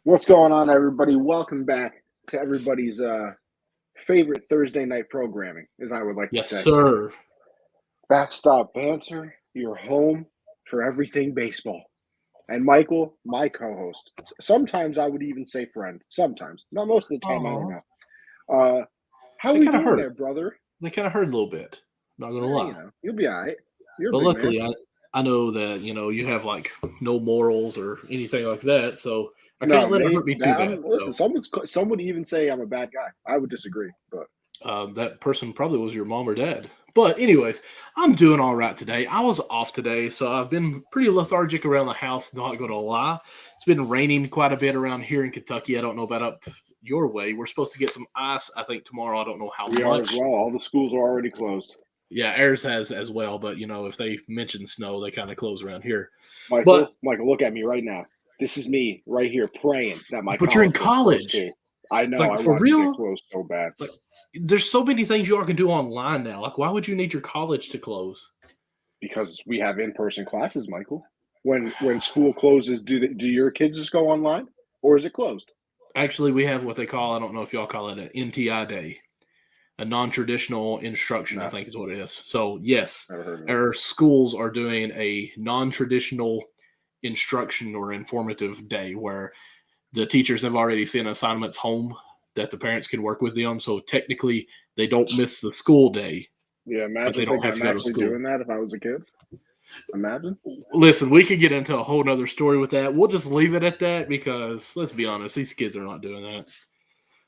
What's going on, everybody? Welcome back to everybody's favorite Thursday night programming, as I would like to Yes, say. sir. Backstop Banter, your home for everything baseball. And Michael, my co-host. Sometimes I would even say friend. Sometimes, not most of the time. I don't Oh, know. Uh, how they we kind of doing hurt. there, brother? They kind of hurt a little bit. Not gonna lie. You'll be all right. You're a But big man. luckily, I know that you have like no morals or anything like that, so I No, can't let it me. hurt me too That bad. listen. So Some would even say I'm a bad guy. I would disagree, but that person probably was your mom or dad. But anyways, I'm doing all right today. I was off today, so I've been pretty lethargic around the house. Not gonna lie, it's been raining quite a bit around here in Kentucky. I don't know about up your way. We're supposed to get some ice. I think tomorrow. I don't know how we are as much. well. All the schools are already closed. Yeah, ours has as well, but if they mention snow, they kind of close around here. But Michael, look at me right now. This is me right here praying that my you're in college gets close college, too. I know. like I for want it to get real. close so bad Like, there's so many things you all can do online now. Like, why would you need your college to close? because we have in-person classes, Michael. When school closes, do your kids just go online, or is it closed? Actually, we have what they call, I don't know if y'all call it an NTI day, a non-traditional instruction, I No, think is what it is. So yes, never heard of it. our schools are doing a non-traditional instruction or informative day where the teachers have already sent assignments home that the parents can work with them. So technically, they don't miss the school day, Yeah, but they imagine don't thinking have to I'm go to actually school. doing that if I was a kid. Imagine. Listen, we could get into a whole nother story with that. We'll just leave it at that because let's be honest, these kids are not doing that.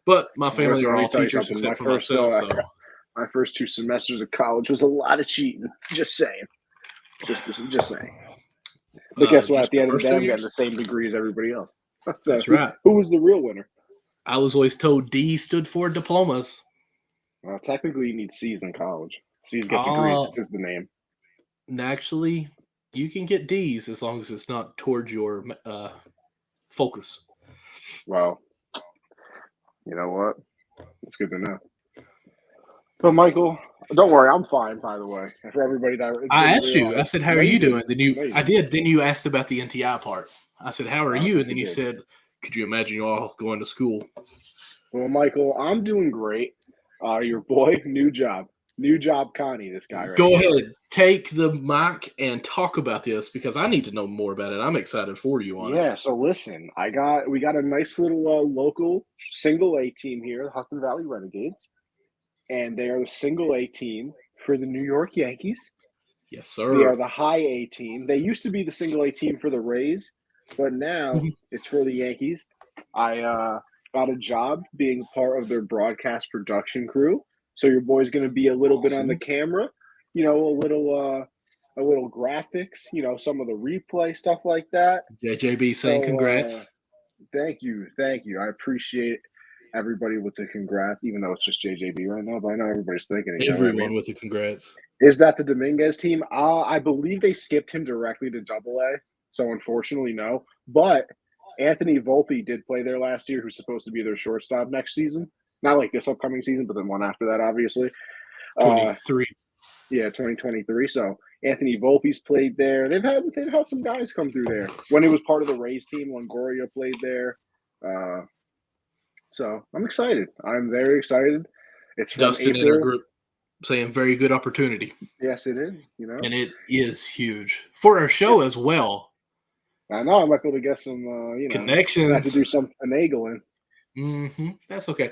But my So family listen, are let me all tell you teachers something. except for myself. So My first 2 semesters of college was a lot of cheating. Just saying. Just saying. But guess what? At just the the end of the first day, two I'm getting the years. same degree as everybody else. So That's right. who was the real winner? I was always told D stood for diplomas. Well, technically, you need C's in college. C's get degrees Uh, is the name. actually, you can get D's as long as it's not towards your focus. Well, you know what? It's good to know. But Michael, don't worry, I'm fine. By the way, for everybody that I didn't asked you. I realize, said, "How I know are you you did. doing?" I know you I did. did. Then you asked about the NTI part. I said, "How are you?" And then I you did. said, "Could you imagine you all going to school?" Well, Michael, I'm doing great. Your boy, new job, Connie. This guy right Go here. ahead, take the mic and talk about this because I need to know more about it. I'm excited for you on it. Yeah. So listen, we got a nice little local single A team here, the Hudson Valley Renegades, and they are the single A team for the New York Yankees. Yes, They sir. are the high A team. They used to be the single A team for the Rays, but now Mhm. it's for the Yankees. I got a job being part of their broadcast production crew. So your boy's going to be a little bit on the Awesome. camera, a little graphics, some of the replay stuff like that. JJB saying So congrats. thank you. I appreciate everybody with the congrats, even though it's just JJB right now. But I know everybody's thinking, you know what I mean? Everyone with the congrats. Is that the Dominguez team? I believe they skipped him directly to Double A, so unfortunately, no. But Anthony Volpe did play there last year, who's supposed to be their shortstop next season. Not like this upcoming season, but then one after that, obviously. Uh, 23. yeah, 2023. So Anthony Volpe's played there. They've had some guys come through there when it was part of the Rays team. Longoria played there. Uh, so I'm excited. I'm very excited. It's from Dustin in our April. group saying very good opportunity. Yes, it is. You know. And it is huge for our show as well. I know I might be able to get some, I have to Connections. do some finagling. That's okay.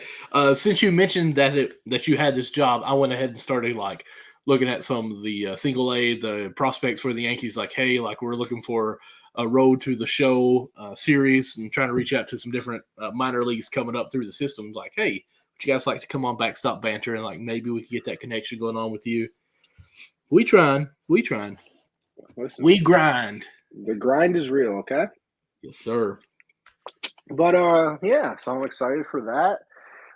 Since you mentioned that you had this job, I went ahead and started like looking at some of the single A, the prospects for the Yankees. Like, hey, like we're looking for a road to the show series, and trying to reach out to some different minor leagues coming up through the system. Like, hey, would you guys like to come on Backstop Banter, and like maybe we could get that connection going on with you? We trying, Listen, we grind. the grind is real, okay? Yes, sir. But yeah, so I'm excited for that.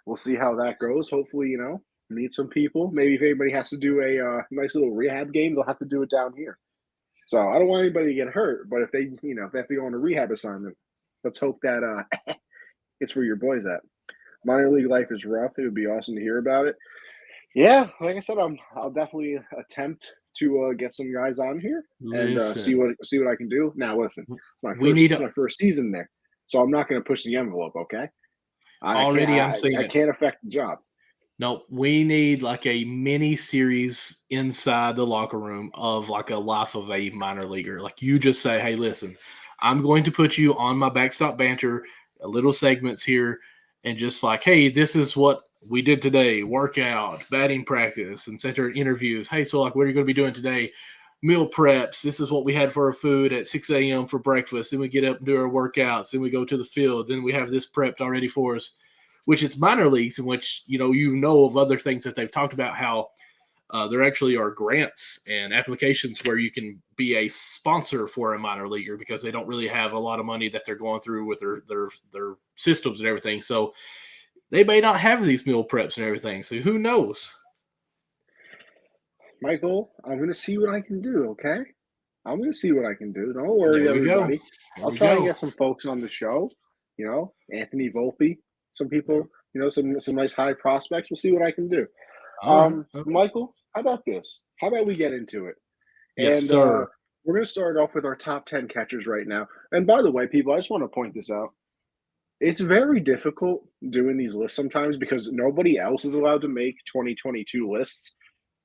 We'll see how that goes. Hopefully, meet some people. Maybe if anybody has to do a nice little rehab game, they'll have to do it down here. So I don't want anybody to get hurt, but if they have to go on a rehab assignment, let's hope that it's where your boy's at. Minor league life is rough. It would be awesome to hear about it. Yeah, like I said, I'll definitely attempt to get some guys on here and Listen, see what I can do. Now, listen, we need it's my first season there. So I'm not going to push the envelope, okay? Already I'm seeing I it. can't affect the job. No, we need like a mini series inside the locker room of like a life of a minor leaguer. Like you just say, hey, listen, I'm going to put you on my Backstop Banter, little segments here, and just like, hey, this is what we did today, workout, batting practice, and center interviews. Hey, so like, what are you going to be doing today? Meal preps. This is what we had for our food at 6 a.m. for breakfast. Then we get up and do our workouts. Then we go to the field. Then we have this prepped already for us, which it's minor leagues in which, you know of other things that they've talked about how there actually are grants and applications where you can be a sponsor for a minor leaguer because they don't really have a lot of money that they're going through with their systems and everything. So they may not have these meal preps and everything. So who knows? Michael, I'm going to see what I can do, okay? I'm going to see what I can do. Don't worry, There we go. everybody. There I'll we try and go. get some folks on the show, Anthony Volpe, some people, some nice high prospects. We'll see what I can do. All right. Okay. Michael, how about this? How about we get into it? Yes, And sir. we're going to start off with our top 10 catchers right now. And by the way, people, I just want to point this out. It's very difficult doing these lists sometimes because nobody else is allowed to make 2022 lists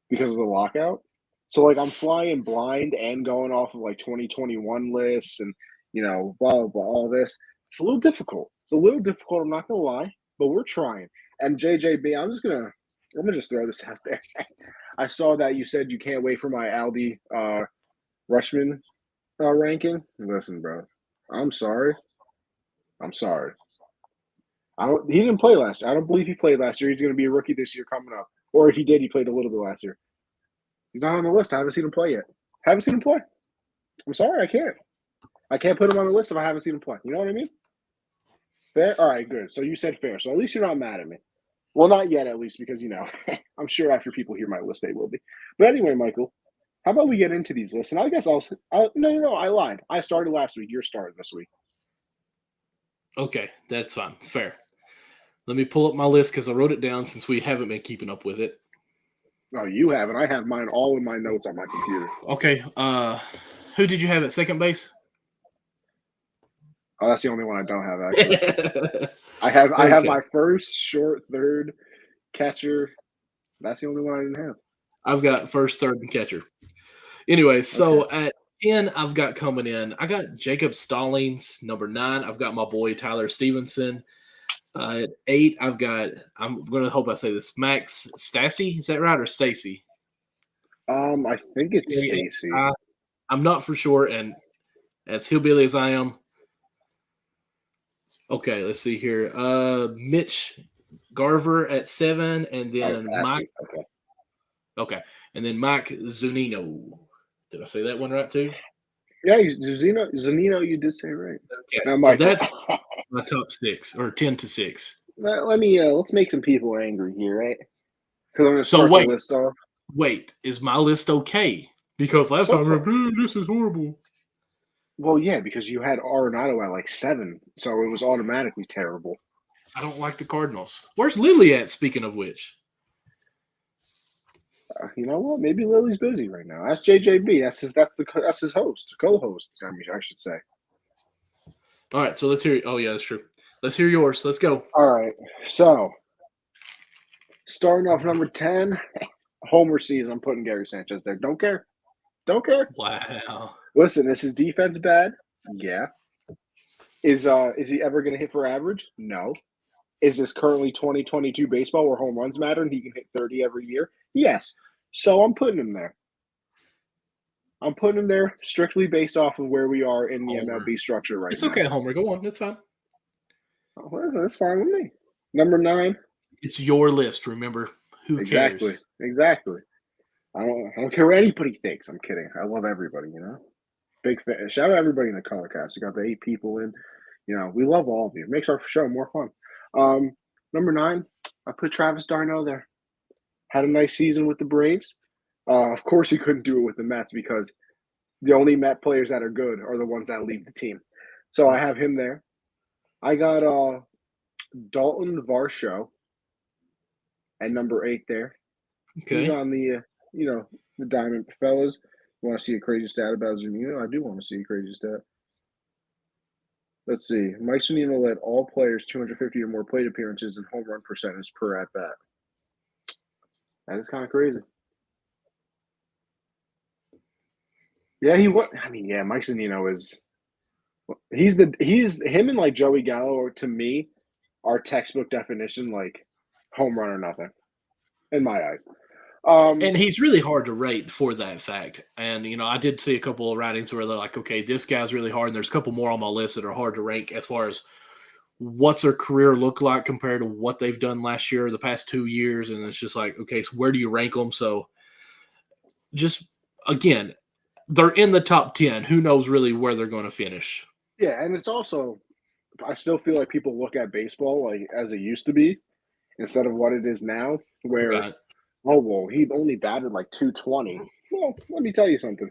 because of the lockout. So like I'm flying blind and going off of like 2021 lists and blah blah blah all this. It's a little difficult. It's a little difficult, I'm not gonna lie, but we're trying. And JJB, I'm gonna just throw this out there. I saw that you said you can't wait for my Aldi Rushman ranking. Listen, bro. I'm sorry. I'm sorry. He didn't play last year. I don't believe he played last year. He's gonna be a rookie this year coming up. Or if he did, he played a little bit last year. He's not on the list. I haven't seen him play yet. Haven't seen him play. I'm sorry, I can't. I can't put him on the list if I haven't seen him play. You know what I mean? Fair? All right, good. So you said fair. So at least you're not mad at me. Well, not yet, at least, because, I'm sure after people hear my list, they will be. But anyway, Michael, how about we get into these lists? And I guess no, I lied. I started last week. You're starting this week. Okay, that's fine. Fair. Let me pull up my list because I wrote it down since we haven't been keeping up with it. No, you haven't. I have mine all in my notes on my computer. Okay. Who did you have at second base? Oh, that's the only one I don't have, actually. I have my first, short, third, catcher. That's the only one I didn't have. I've got first, third, and catcher. Anyway, so at 10, I've got coming in. I got Jacob Stallings. Number 9, I've got my boy Tyler Stevenson. At 8, I'm going to hope I say this, Max Stassi. Is that right, or Stacy? I think it's Stacy. I'm not for sure, and as hillbilly as I am. Okay, let's see here. Mitch Garver at 7, and then Mike. Okay, and then Mike Zunino. Did I say that one right too? Yeah, Zunino, you did say right. Okay, now, so that's my top 6 or 10 to 6. Let's make some people angry here, right? Because I'm going to start the list off. Wait, is my list okay? Because last time, this is horrible. Well, yeah, because you had Arenado at like 7, so it was automatically terrible. I don't like the Cardinals. Where's Lily at, speaking of which? You know what? Maybe Lily's busy right now. That's JJB. That's his host, co-host. I should say. All right, so let's hear. Oh yeah, that's true. Let's hear yours. Let's go. All right. So starting off number 10, homer season. I'm putting Gary Sanchez there. Don't care. Don't care. Wow. Listen, is his defense bad? Yeah. Is he ever going to hit for average? No. Is this currently 2022 baseball where home runs matter and he can hit 30 every year? Yes. So I'm putting him there. I'm putting him there strictly based off of where we are in the MLB structure right now. It's okay, Homer. Go on. That's fine. Well, that's fine with me. Number 9. It's your list, remember. Who cares? Exactly. I don't care what anybody thinks. I'm kidding. I love everybody, Big fan. Shout out everybody in the color cast. We got the 8 people in. We love all of you. It makes our show more fun. Number 9, I put Travis d'Arnaud there. Had a nice season with the Braves. Of course, he couldn't do it with the Mets because the only Met players that are good are the ones that leave the team. So I have him there. I got Dalton Varsho at number 8 there. Okay. He's on the the Diamond fellas. You want to see a crazy stat about Zunino? I do want to see a crazy stat. Let's see. Mike Zunino led all players 250 or more plate appearances and home run percentage per at bat. That is kind of crazy. Yeah, he was. I mean, yeah, Mike Zunino is. He's him and like Joey Gallo to me are textbook definition like home run or nothing in my eyes. And he's really hard to rate for that fact. And, I did see a couple of writings where they're like, okay, this guy's really hard. And there's a couple more on my list that are hard to rank as far as what's their career look like compared to what they've done last year or the past 2 years. And it's just like, okay, so where do you rank them? So just, again, they're in the top 10. Who knows really where they're going to finish? Yeah, and it's also, I still feel like people look at baseball like as it used to be instead of what it is now, where Right. oh, well, he only batted like 220. Well, let me tell you something.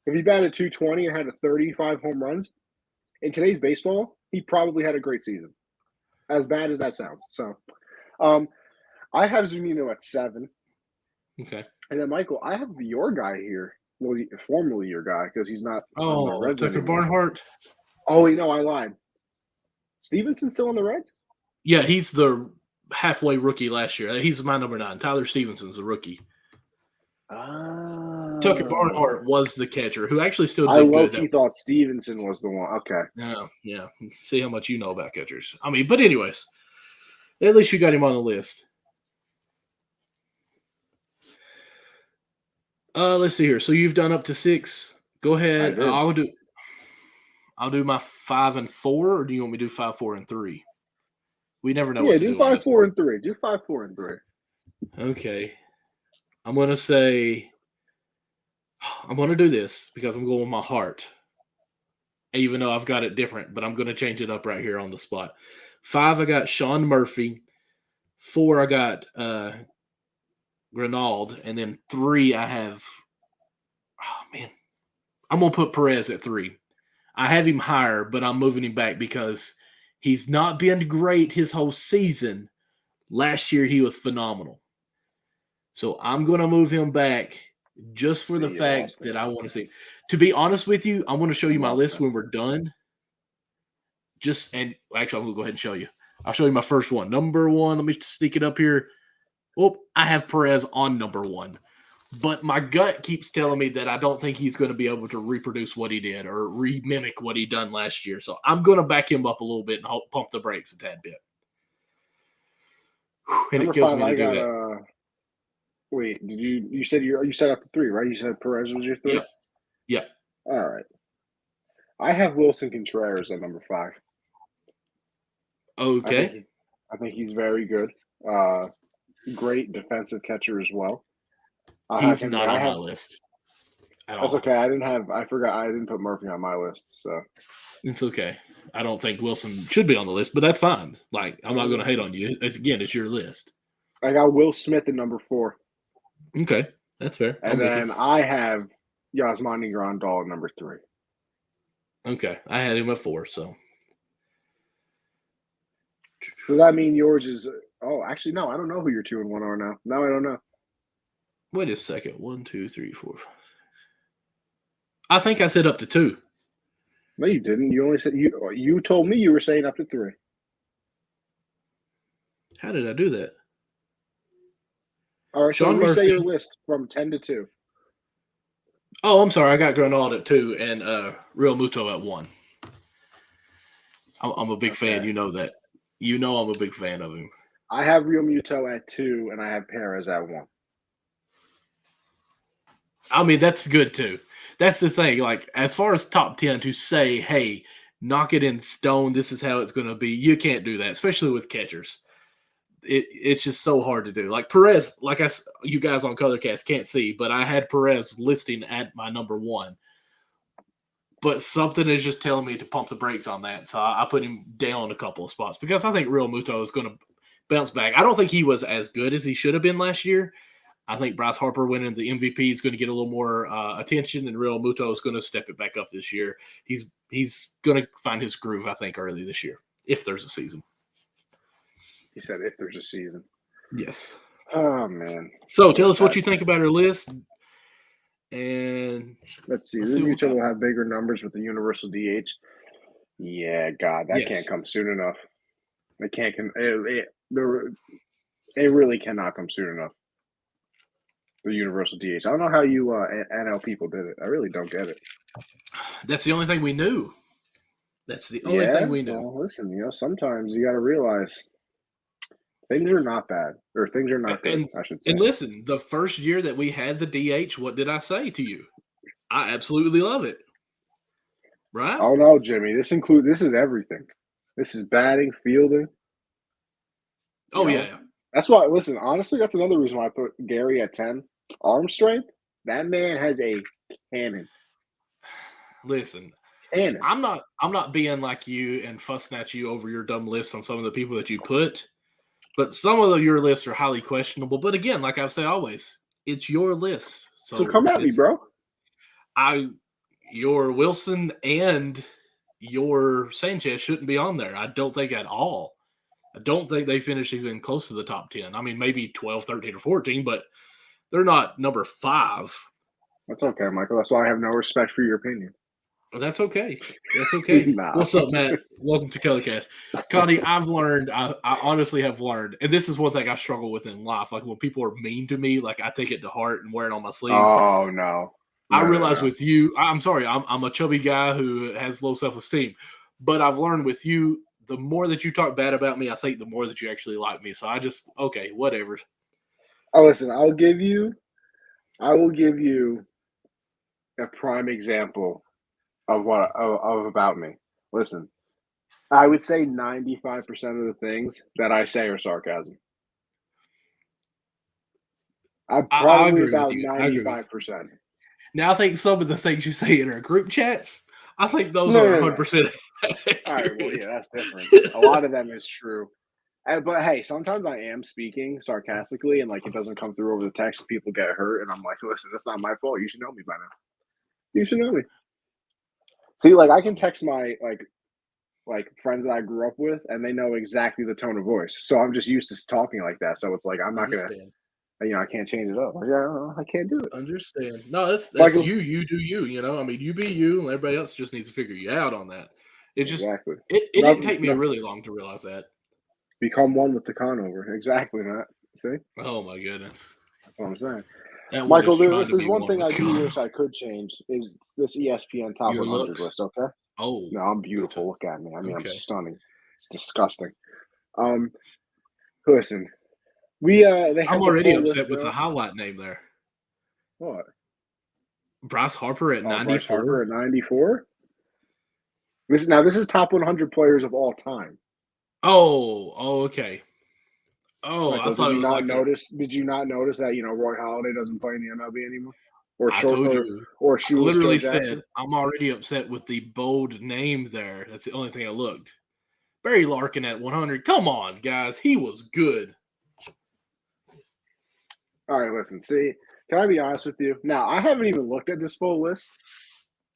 If he batted 220 and had a 35 home runs, in today's baseball, he probably had a great season. As bad as that sounds. So, I have Zunino at 7. Okay. And then, Michael, I have your guy here. Well, formerly your guy, because he's not on the Reds Tucker anymore. Barnhart. Oh, wait, no, I lied. Stevenson's still on the Reds? Yeah, he's the halfway rookie last year. He's my number 9. Tyler Stevenson's the rookie. Tucker Barnhart was the catcher, who actually still did good. I thought Stevenson was the one. Okay. Yeah. See how much you know about catchers. I mean, but anyways, at least you got him on the list. Let's see here. So you've done up to 6. Go ahead. I'll do my 5 and 4, or do you want me to do 5, 4, and 3? We never know. Yeah, do 5, 4, and 3. Do 5, 4, and 3. Okay. I'm going to do this because I'm going with my heart. Even though I've got it different, but I'm going to change it up right here on the spot. 5, I got Sean Murphy. 4, I got Grinald. And then 3, I have, I'm going to put Perez at 3. I have him higher, but I'm moving him back because he's not been great his whole season. Last year, he was phenomenal. So I'm going to move him back just for the fact that I want to see. To be honest with you, I want to show you my list when we're done. Actually, I'm going to go ahead and show you. I'll show you my first one. Number 1, let me sneak it up here. Well, I have Perez on number 1. But my gut keeps telling me that I don't think he's going to be able to reproduce what he did or re-mimic what he done last year. So I'm going to back him up a little bit and pump the brakes a tad bit. And number it kills 5, me to do that. Wait, did you said you set up to 3, right? You said Perez was your 3? Yep. All right. I have Wilson Contreras at number 5. Okay. I think he's very good. Great defensive catcher as well. He's not on my list. That's okay. I forgot I didn't put Murphy on my list, so it's okay. I don't think Wilson should be on the list, but that's fine. Like, I'm not going to hate on you. It's your list. I got Will Smith at number 4. Okay, that's fair. And then I have Yasmani Grandal at number 3. Okay, I had him at 4, so. Does that mean yours is? Oh, actually, no. I don't know who your 2 and 1 are now. Now I don't know. Wait a second. 1, 2, 3, 4, 5. I think I said up to 2. No, you didn't. You only said you told me you were saying up to 3. How did I do that? All right, so reset your list from 10 to 2. Oh, I'm sorry. I got Granald at 2 and Real Muto at 1. I'm a big fan. You know that. You know I'm a big fan of him. I have Real Muto at 2, and I have Perez at 1. I mean, that's good, too. That's the thing. Like, as far as top 10 to say, hey, knock it in stone, this is how it's going to be, you can't do that, especially with catchers. It's just so hard to do. Like Perez, you guys on Colorcast can't see, but I had Perez listing at my number 1. But something is just telling me to pump the brakes on that. So I put him down a couple of spots because I think Real Muto is going to bounce back. I don't think he was as good as he should have been last year. I think Bryce Harper winning the MVP is going to get a little more attention, and Real Muto is going to step it back up this year. He's going to find his groove, I think, early this year, if there's a season. He said if there's a season. Yes. Oh, man. So tell us what you think about our list. And let's see. Muto will have bigger numbers with the universal DH. Yeah, God, that can't Yes. come soon enough. It can't. It really cannot come soon enough. The universal DH. I don't know how you NL people did it. I really don't get it. That's the only thing we knew. That's the only Yeah. thing we knew. Well, listen. Sometimes you got to realize things are not bad, or things are not good. I should say. And listen, the first year that we had the DH, what did I say to you? I absolutely love it. Right? Oh no, Jimmy. This is everything. This is batting, fielding. Oh yeah. That's why. Listen, honestly, that's another reason why I put Gary at 10. Arm strength. That man has a cannon. Listen, Cannon. I'm not being like you and fussing at you over your dumb list on some of the people that you put, but some of your lists are highly questionable. But again, like I say always, it's your list. So come at me, bro. Your Wilson and your Sanchez shouldn't be on there. I don't think at all. I don't think they finish even close to the top 10. I mean, maybe 12, 13, or 14, but they're not number 5. That's okay, Michael. That's why I have no respect for your opinion. Well, that's okay. That's okay. Nah. What's up, Matt? Welcome to Colorcast. Connie, I've learned, I honestly have learned, and this is one thing I struggle with in life. Like when people are mean to me, like I take it to heart and wear it on my sleeves. Oh, no. I realize with you, I'm sorry, I'm a chubby guy who has low self-esteem, but I've learned with you, the more that you talk bad about me, I think the more that you actually like me. So I just, okay, whatever. Oh, listen, I will give you a prime example of about me. Listen, I would say 95% of the things that I say are sarcasm. I'm probably about 95%. Now I think some of the things you say in our group chats, I think those are 100%. All right, well, yeah, that's different. A lot of them is true. But hey, sometimes I am speaking sarcastically, and like it doesn't come through over the text. People get hurt, and I'm like, listen, that's not my fault. You should know me by now. You should know me. See, like I can text my like friends that I grew up with, and they know exactly the tone of voice. So I'm just used to talking like that. So it's like I'm not gonna, I can't change it up. Yeah, I can't do it. Understand? No, that's Michael, you. You do you. You know, I mean, you be you, and everybody else just needs to figure you out on that. It just exactly. It didn't take me really long to realize that. Become one with the conover. Exactly, Matt. See? Oh my goodness. That's what I'm saying. That Michael, there's one thing I do wish I could change is this ESPN top 100 list. Okay. Oh no, I'm beautiful. Look at me. I mean, I'm stunning. It's disgusting. Listen, I'm already upset with the highlight name there. What? Bryce Harper at 94. Bryce Harper at 94. This is top 100 players of all time. Oh, okay. Oh, Michael, I thought did you not notice? Did you not notice that Roy Halladay doesn't play in the MLB anymore? I told you. Or I literally said I'm already upset with the bold name there. That's the only thing I looked. Barry Larkin at 100. Come on, guys, he was good. All right, listen. See, can I be honest with you? Now, I haven't even looked at this full list,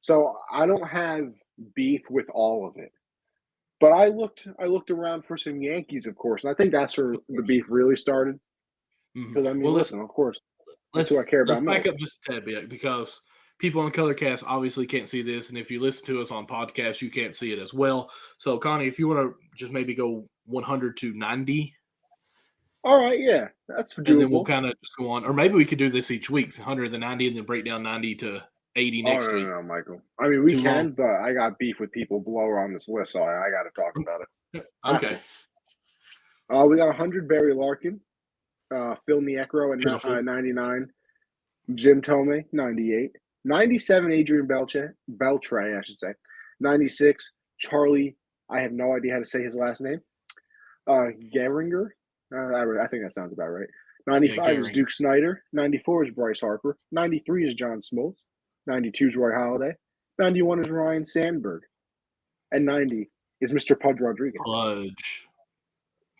so I don't have beef with all of it. But I looked around for some Yankees, of course, and I think that's where the beef really started. Because I mean, listen, of course, that's who I care about. Let's back up just a tad bit because people on Colorcast obviously can't see this, and if you listen to us on podcast, you can't see it as well. So, Connie, if you want to just maybe go 100 to 90. All right, yeah, that's doable. And then we'll kind of just go on, or maybe we could do this each week, 100 to 90, and then break down 90 to 80 next week. No, Michael. I mean, we can, but I got beef with people below on this list, so I got to talk about it. Okay. We got 100 Barry Larkin, Phil Niekro at 99, Jim Thome 98, 97 Adrian Beltre, I should say, 96 Charlie. I have no idea how to say his last name. Gehringer. I think that sounds about right. 95 is Duke Snyder. 94 is Bryce Harper. 93 is John Smoltz. 92 is Roy Halladay. 91 is Ryan Sandberg. And 90 is Mr. Pudge Rodriguez.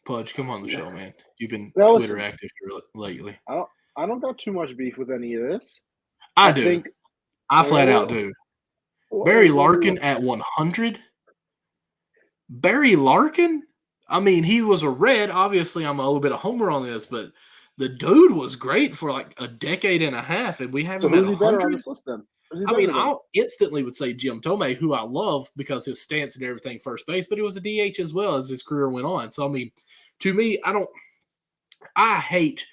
Pudge, come on the show, man. You've been Twitter active here lately. I don't got too much beef with any of this. I do. I flat out do. Barry Larkin at 100? Barry Larkin? I mean, he was a Red. Obviously, I'm a little bit of homer on this, but the dude was great for like a decade and a half, and we have him at 100. Who's he better on this list then? I mean, I instantly would say Jim Thome, who I love because his stance and everything first base, but he was a DH as well as his career went on. So, I mean, to me, I hate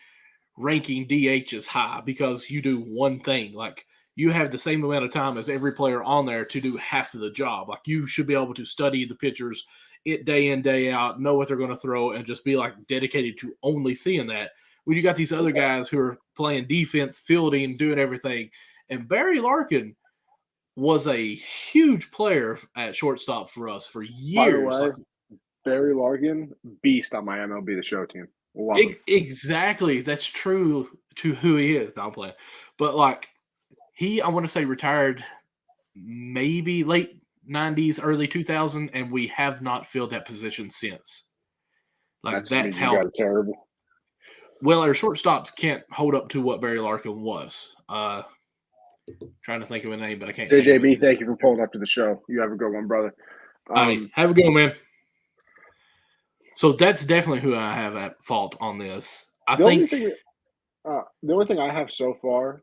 ranking DHs high because you do one thing. Like, you have the same amount of time as every player on there to do half of the job. Like, you should be able to study the pitchers day in, day out, know what they're going to throw, and just be like dedicated to only seeing that. When you got these other guys who are playing defense, fielding, doing everything. And Barry Larkin was a huge player at shortstop for us for years. By the way, Barry Larkin, beast on my MLB The Show team. Exactly. That's true to who he is. No, I'm playing. But, like, I want to say retired maybe late 90s, early 2000, and we have not filled that position since. Like, that's how terrible. Well, our shortstops can't hold up to what Barry Larkin was. Trying to think of a name, but I can't. JJB, thank you for pulling up to the show. You have a good one, brother. Have a good one, man. So that's definitely who I have at fault on this. The only thing I have so far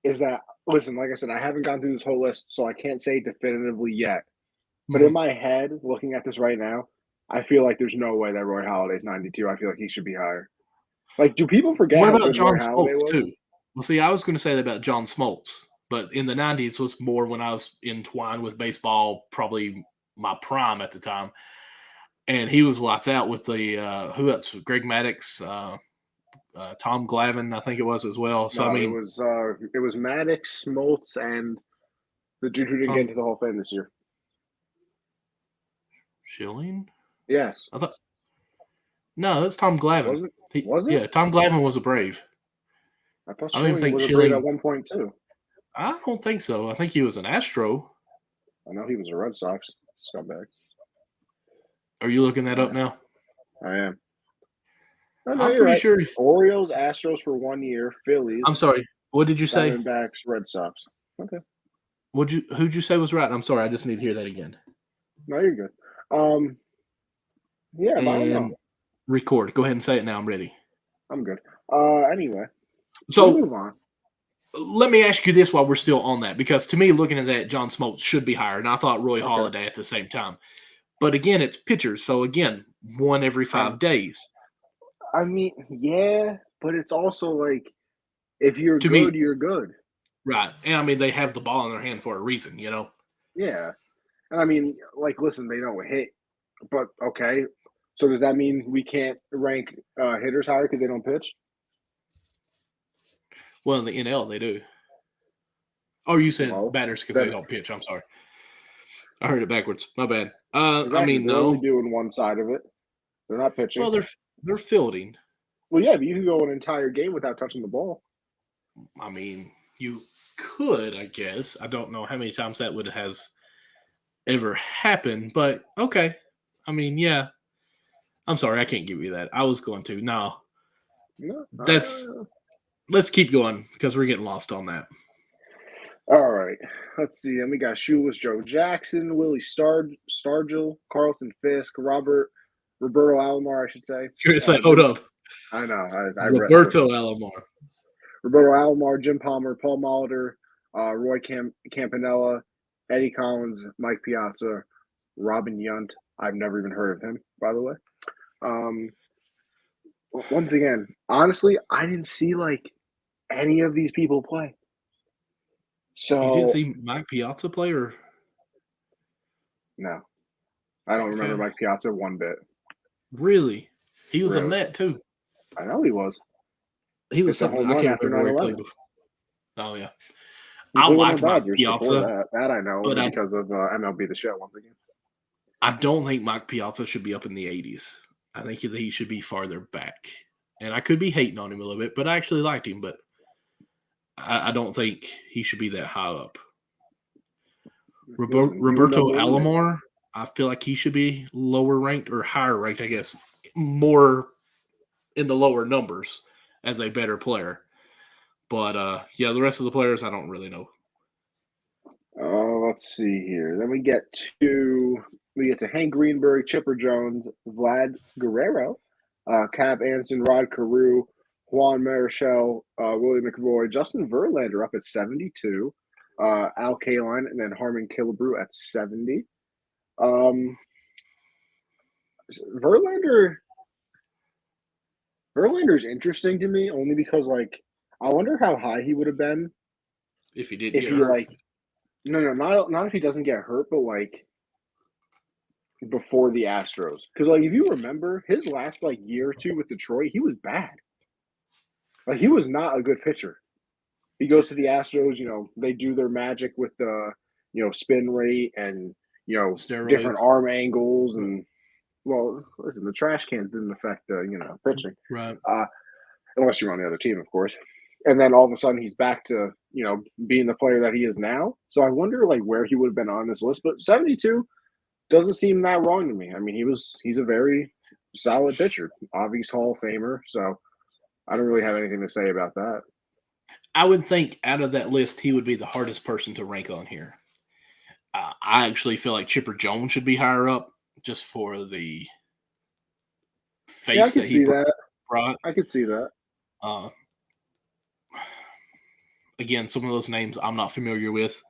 is that, listen, like I said, I haven't gone through this whole list, so I can't say definitively yet. But in my head, looking at this right now, I feel like there's no way that Roy Halladay's 92. I feel like he should be higher. Like, do people forget what about John Smoltz too? Well, see, I was going to say that about John Smoltz, but in the 90s was more when I was entwined with baseball, probably my prime at the time. And he was lights out with the who else? Greg Maddux, Tom Glavine, I think it was as well. So no, I mean, it was Maddux, Smoltz, and the dude who didn't get into the Hall of Fame this year. Schilling? Yes. No, that's Tom Glavine. Was it? Yeah, Tom Glavine was a Brave. I don't even think Schilling at one point too. I don't think so. I think he was an Astro. I know he was a Red Sox scumbag. Are you looking that up now? I am. I'm pretty sure. Orioles, Astros for 1 year. Phillies. I'm sorry. What did you say? Diamondbacks, Red Sox. Okay. Who'd you say was right? I'm sorry. I just need to hear that again. No, you're good. Yeah, but I don't know. Record. Go ahead and say it now. I'm ready. I'm good. Anyway. So move on. Let me ask you this while we're still on that, because to me, looking at that, John Smoltz should be higher, and I thought Roy Halladay at the same time. But again, it's pitchers, so again, one every 5 days. I mean, yeah, but it's also like, if you're good, you're good. Right. And I mean, they have the ball in their hand for a reason, you know? Yeah. And I mean, like, listen, they don't hit, but okay. So does that mean we can't rank hitters higher because they don't pitch? Well, in the NL, they do. Oh, you said batters because they don't pitch. I'm sorry. I heard it backwards. My bad. Exactly. I mean, they're only doing one side of it. They're not pitching. Well, they're fielding. Well, yeah, but you can go an entire game without touching the ball. I mean, you could, I guess. I don't know how many times that has ever happened, but okay. I mean, yeah. I'm sorry, I can't give you that. I was going to. No. Let's keep going because we're getting lost on that. All right. Let's see. Then we got Shoeless Joe Jackson, Willie Stargell, Carlton Fisk, Roberto Alomar, I should say. You're going to say, hold up. I know. Roberto Alomar. Roberto Alomar, Jim Palmer, Paul Molitor, Roy Campanella, Eddie Collins, Mike Piazza, Robin Yount. I've never even heard of him, by the way. Once again, honestly, I didn't see like any of these people play. So you didn't see Mike Piazza play, or no? I don't remember Mike Piazza one bit. Really? He was a Met too. I know he was. He was something I can't remember where he played before. Oh yeah, I like Mike Piazza. That I know, but because of MLB The Show once again. I don't think Mike Piazza should be up in the 80s. I think he should be farther back. And I could be hating on him a little bit, but I actually liked him. But I don't think he should be that high up. Roberto Alomar, I feel like he should be lower ranked or higher ranked, I guess, more in the lower numbers as a better player. But, yeah, the rest of the players, I don't really know. Let's see here. Then we get to Hank Greenberg, Chipper Jones, Vlad Guerrero, Cap Anson, Rod Carew, Juan Marichal, Willie McEvoy, Justin Verlander up at 72, Al Kaline, and then Harmon Killebrew at 70. Verlander's interesting to me only because, like, I wonder how high he would have been If he didn't if get he, hurt. like, not if he doesn't get hurt, but, like, before the Astros. Because, like, if you remember, his last, like, year or two with Detroit, he was bad. Like, he was not a good pitcher. He goes to the Astros, they do their magic with the, spin rate and, Steroids. different arm angles. And, well, listen, the trash cans didn't affect, pitching. Right. Unless you're on the other team, of course. And then all of a sudden he's back to, being the player that he is now. So I wonder, like, where he would have been on this list. But 72 doesn't seem that wrong to me. I mean, he's a very solid pitcher, obvious Hall of Famer. So I don't really have anything to say about that. I would think out of that list, he would be the hardest person to rank on here. I actually feel like Chipper Jones should be higher up just for the face that he brought. I could see that. Again, some of those names I'm not familiar with.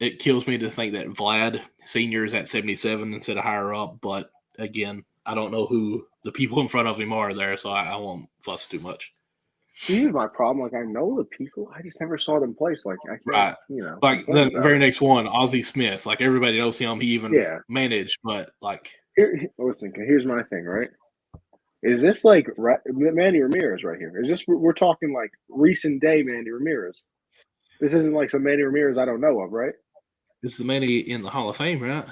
It kills me to think that Vlad Sr. is at 77 instead of higher up. But again, I don't know who the people in front of him are there, so I won't fuss too much. Here's my problem. Like, I know the people, I just never saw them play. So, like, I can't, Like the very next one, Ozzie Smith. Like, everybody knows him. He even managed, but like. Listen, here's my thing, right? Is this like Manny Ramirez right here? Is this, we're talking like recent day Manny Ramirez? This isn't like some Manny Ramirez I don't know of, right? This is the Manny in the Hall of Fame, right?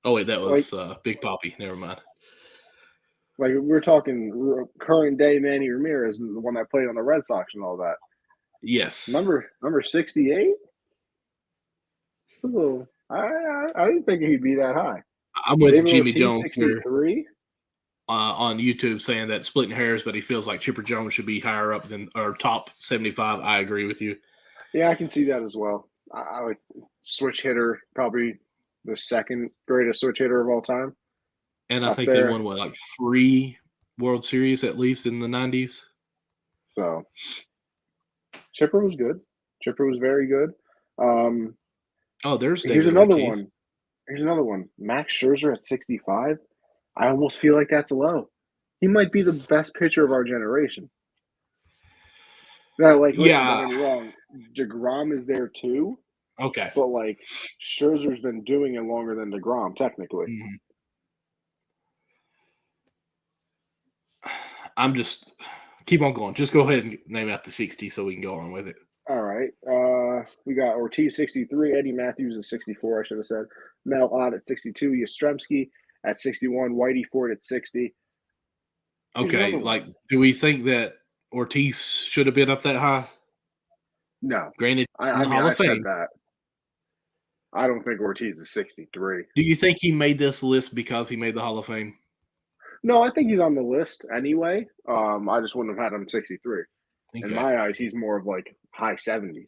Oh, wait, that was Big Papi. Never mind. Like, we're talking current day Manny Ramirez, the one that played on the Red Sox and all that. Yes. Number 68? It's a little, I didn't think he'd be that high. I'm with David Jimmy Ortiz, Jones 63? On YouTube saying that splitting hairs, but he feels like Chipper Jones should be higher up than or top 75. I agree with you. Yeah, I can see that as well. I like switch hitter, probably the second greatest switch hitter of all time. And I think they won, like 3 World Series at least in the 90s? So, Chipper was good. Chipper was very good. Here's another one. Here's another one. Max Scherzer at 65. I almost feel like that's low. He might be the best pitcher of our generation. Now, like, don't get me wrong. DeGrom is there too. Okay. But, like, Scherzer's been doing it longer than DeGrom, technically. Mm-hmm. I'm just keep on going. Just go ahead and name out the 60 so we can go on with it. All right. We got Ortiz 63, Eddie Matthews at 64, I should have said. Mel Ott at 62, Yastrzemski at 61, Whitey Ford at 60. Okay, like, do we think that Ortiz should have been up that high? No. Granted, I mean, Hall of Fame. Said that. I don't think Ortiz is 63. Do you think he made this list because he made the Hall of Fame? No, I think he's on the list anyway. I just wouldn't have had him 63. Okay. In my eyes, he's more of like high 70s.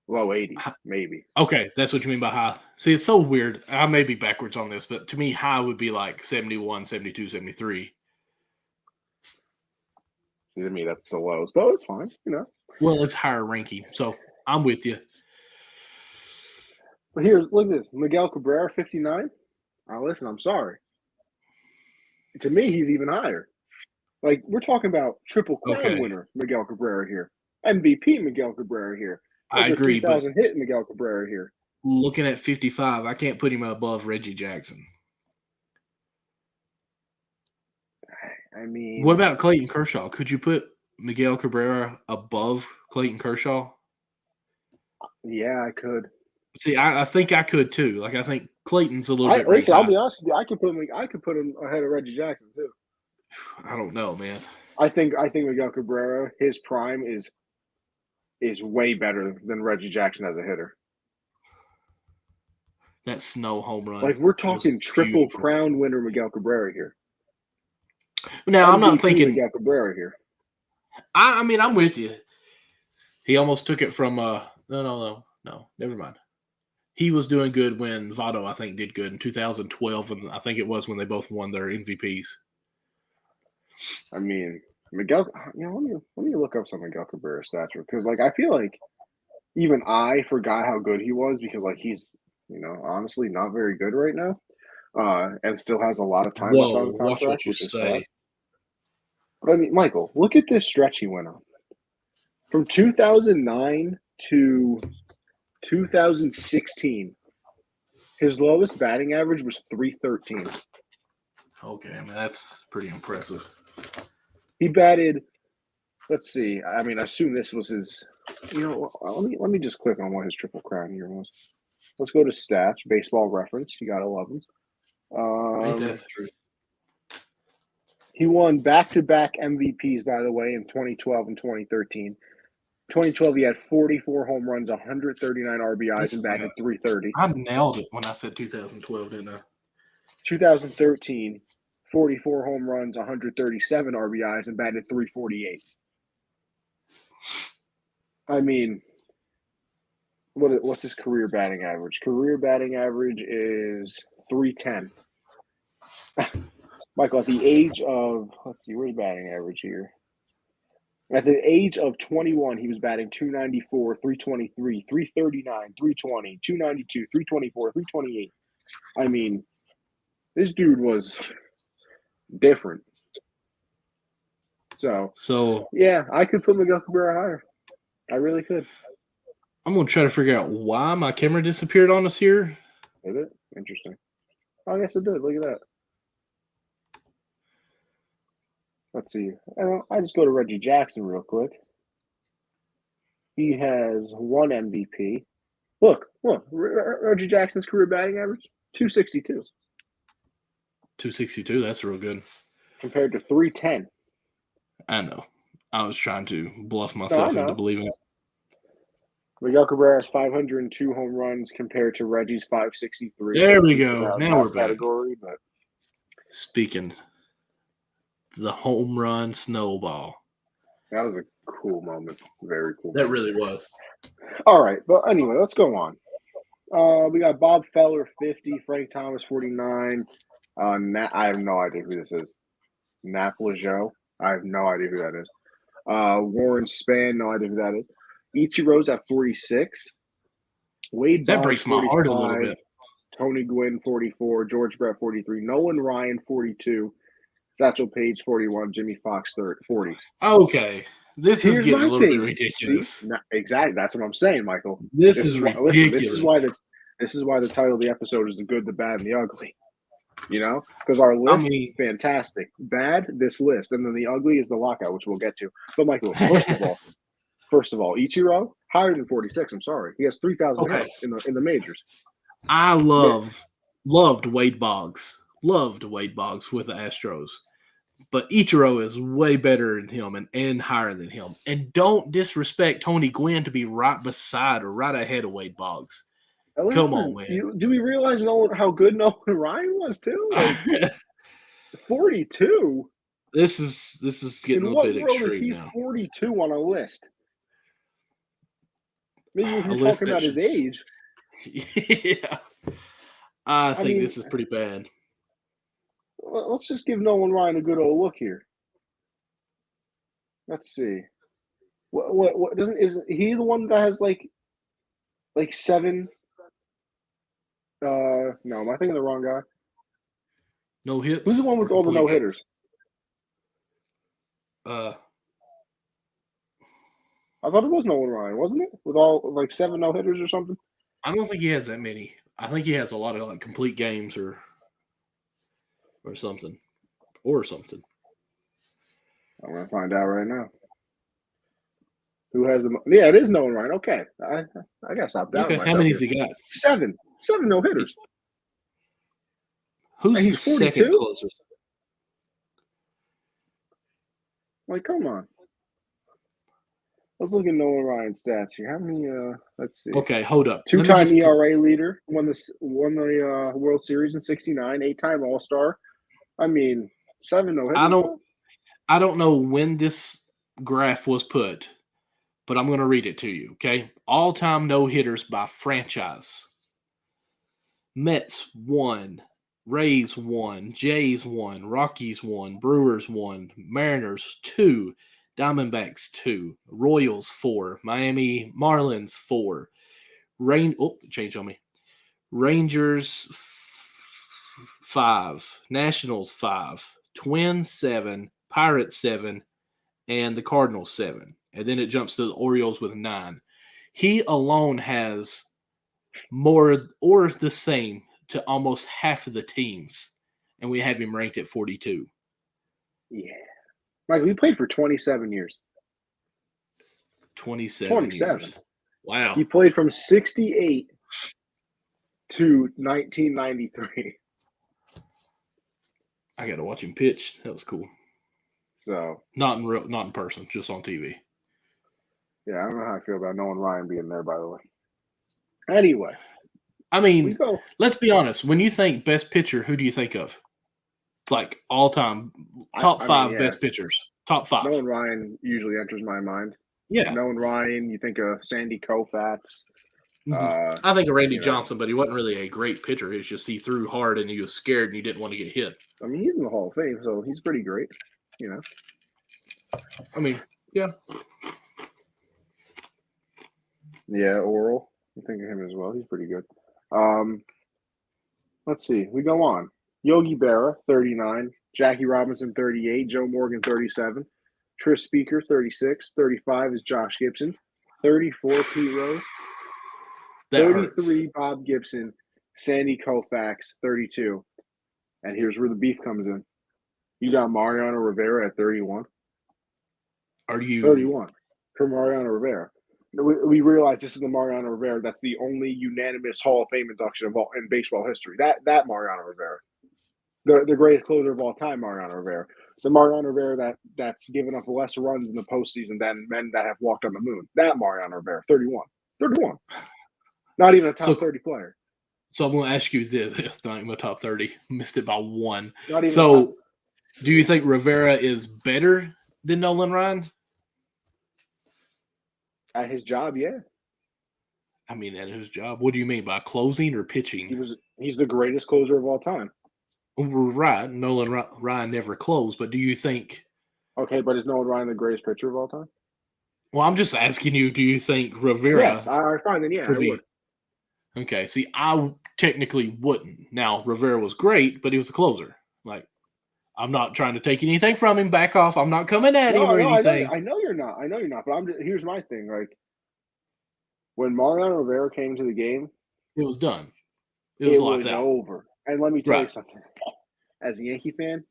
Low 80s, maybe. Okay, that's what you mean by high. See, it's so weird. I may be backwards on this, but to me, high would be like 71, 72, 73. To me, that's the lowest, but it's fine, Well, it's higher ranking, so I'm with you. But look at this. Miguel Cabrera, 59. Now, listen, I'm sorry. To me, he's even higher. Like, we're talking about Triple Crown winner Miguel Cabrera here. MVP Miguel Cabrera here. I agree, 3,000 hit Miguel Cabrera here. Looking at 55, I can't put him above Reggie Jackson. I mean, what about Clayton Kershaw? Could you put Miguel Cabrera above Clayton Kershaw? Yeah, I could. See, I think I could too. Like, I think Clayton's a little bit. Listen, I'll be honest with you. I could put him ahead of Reggie Jackson too. I don't know, man. I think Miguel Cabrera, his prime is way better than Reggie Jackson as a hitter. That snow home run. Like, we're talking Triple Crown winner Miguel Cabrera here. Now, I'm not thinking Miguel Cabrera here. I mean, I'm with you. He almost took it from no, never mind. He was doing good when Votto, I think, did good in 2012, and I think it was when they both won their MVPs. I mean, Miguel, let me look up some Miguel Cabrera stats because like I feel like even I forgot how good he was because like he's honestly not very good right now, and still has a lot of time left on Whoa, the watch contract, what you which is sad. say. But I mean, Michael, look at this stretch he went on from 2009 to 2016. His lowest batting average was 313. Okay, I mean that's pretty impressive. He batted. Let's see. I mean, I assume this was his. Let me just click on what his Triple Crown year was. Let's go to stats, Baseball Reference. You gotta love him. Ain't that the truth? He won back-to-back MVPs, by the way, in 2012 and 2013. 2012, he had 44 home runs, 139 RBIs, and batted 330. I nailed it when I said 2012, didn't I? 2013, 44 home runs, 137 RBIs, and batted 348. I mean, what's his career batting average? Career batting average is 310. Michael, at the age of, let's see, where's batting average here? At the age of 21, he was batting 294, 323, 339, 320, 292, 324, 328. I mean, this dude was different. So yeah, I could put Miguel Cabrera higher. I really could. I'm going to try to figure out why my camera disappeared on us here. Is it? Interesting. I guess it did. Look at that. Let's see. I just go to Reggie Jackson real quick. He has one MVP. Look, Reggie Jackson's career batting average, 262. 262, that's real good. Compared to 310. I know. I was trying to bluff myself into believing it. Miguel Cabrera has 502 home runs compared to Reggie's 563. There we go. Now we're back. Category, but speaking, the home run snowball. That was a cool moment. Very cool. That really was. All right, but anyway, let's go on. We got Bob Feller, 50, Frank Thomas, 49. I have no idea who this is. Nap Lejeune. I have no idea who that is. Warren Span, no idea who that is. Ichiro's at 46. Wade that Boggs, breaks my heart a little bit. Tony Gwynn, 44. George Brett, 43. Nolan Ryan, 42. Satchel Paige, 41. Jimmy Fox, 40. Okay. This is getting a little bit ridiculous. See? Exactly. That's what I'm saying, Michael. This is ridiculous. This is why the title of the episode is The Good, the Bad, and the Ugly. Because our list is fantastic. Bad, this list. And then the ugly is the lockout, which we'll get to. But, Michael, first of all, Ichiro, higher than 46. I'm sorry. He has 3,000 hits in the majors. I loved Wade Boggs. Loved Wade Boggs with the Astros. But Ichiro is way better than him and higher than him. And don't disrespect Tony Gwynn to be right beside or right ahead of Wade Boggs. Come on, man. Do we realize how good Nolan Ryan was too? Like, 42. This is getting a bit extreme now. 42 on a list? Maybe if you're talking about his age. Yeah. I think this is pretty bad. Let's just give Nolan Ryan a good old look here. Let's see. What is he the one that has like 7? No, am I thinking of the wrong guy? No hits. Who's the one with all the no hitters? I thought it was Nolan Ryan, wasn't it? With all 7 no hitters or something. I don't think he has that many. I think he has a lot of complete games or something. I'm gonna find out right now. Who has the? Yeah, it is Nolan Ryan. Okay, I gotta stop doubting myself. How many has he got? 7 no hitters. Who's the second closest? Like, come on. Let's look at Nolan Ryan's stats here. How many? Let's see. Okay, hold up. 2-time ERA leader. Won the World Series in '69. 8-time All-Star. I mean, 7 no hitters. I don't know when this graph was put, but I'm going to read it to you. Okay, all-time no hitters by franchise. Mets 1, Rays 1, Jays 1, Rockies 1, Brewers 1, Mariners 2, Diamondbacks 2, Royals 4, Miami Marlins 4, change on me. Rangers 5, Nationals 5, Twins 7, Pirates 7, and the Cardinals 7. And then it jumps to the Orioles with 9. He alone has more or the same to almost half of the teams, and we have him ranked at 42. Yeah. Mike, we played for 27 years. 27 years. Wow. He played from 68 to 1993. I got to watch him pitch. That was cool. So not in person, just on TV. Yeah, I don't know how I feel about Nolan Ryan being there, by the way. Anyway. I mean, let's be honest. When you think best pitcher, who do you think of? Like all time, top five best pitchers. Top 5. Nolan Ryan usually enters my mind. Yeah. Nolan Ryan, you think of Sandy Koufax. I think of Randy Johnson, but he wasn't really a great pitcher. It's just he threw hard and he was scared and he didn't want to get hit. I mean, he's in the Hall of Fame, so he's pretty great, I mean, yeah. Yeah, Oral. I think of him as well. He's pretty good. Let's see. We go on. Yogi Berra, 39. Jackie Robinson, 38. Joe Morgan, 37. Tris Speaker, 36. 35 is Josh Gibson. 34, Pete Rose. 33, hurts. Bob Gibson. Sandy Koufax, 32. And here's where the beef comes in. You got Mariano Rivera at 31. Are you 31 for Mariano Rivera? We realize this is the Mariano Rivera that's the only unanimous Hall of Fame induction of all in baseball history. That Mariano Rivera, the greatest closer of all time, Mariano Rivera, the Mariano Rivera that's given up less runs in the postseason than men that have walked on the moon. That Mariano Rivera, 31, not even a top 30 player. So I'm going to ask you this: not even a top 30, missed it by 1. So, do you think Rivera is better than Nolan Ryan? At his job, yeah. I mean, at his job. What do you mean by closing or pitching? He's the greatest closer of all time. Right. Nolan Ryan never closed, but do you think? Okay, but is Nolan Ryan the greatest pitcher of all time? Well, I'm just asking you. Do you think Rivera? Yes, fine. Then yeah, I would. Okay. See, I technically wouldn't. Now Rivera was great, but he was a closer. Like, I'm not trying to take anything from him. Back off. I'm not coming at him or anything. I know you're not. But here's my thing. Like, when Mariano Rivera came to the game, it was done. It was lights out. Over. And let me tell you something. As a Yankee fan,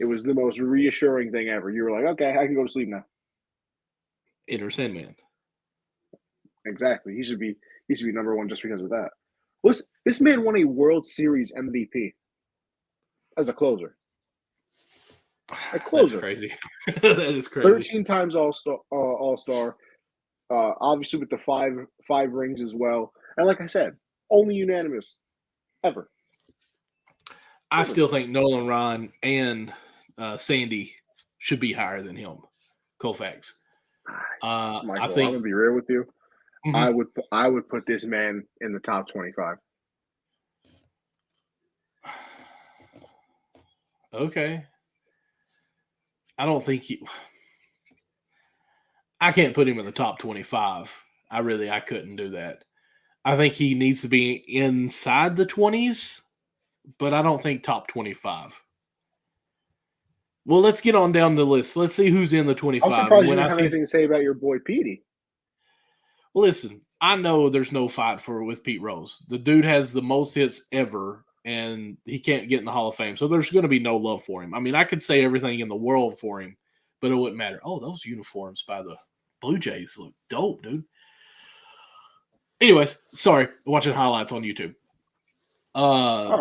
it was the most reassuring thing ever. You were like, okay, I can go to sleep now. Enter Sandman. Exactly. He should be number 1 just because of that. Listen, this man won a World Series MVP as a closer. A closer. That's crazy. That is crazy. 13 times All-Star. Obviously with the five rings as well. And like I said, only unanimous ever. I still think Nolan Ryan and Sandy should be higher than him. Koufax. Michael, I'm gonna be real with you. Mm-hmm. I would put this man in the top 25. Okay. I don't think I can't put him in the top 25. I couldn't do that. I think he needs to be inside the 20s, but I don't think top 25. Well, let's get on down the list. Let's see who's in the 25. I'm surprised you don't have anything to say about your boy Petey. Well, listen, I know there's no fight with Pete Rose. The dude has the most hits ever, and he can't get in the Hall of Fame. So there's going to be no love for him. I mean, I could say everything in the world for him, but it wouldn't matter. Oh, those uniforms by the Blue Jays look dope, dude. Anyways, sorry, watching highlights on YouTube.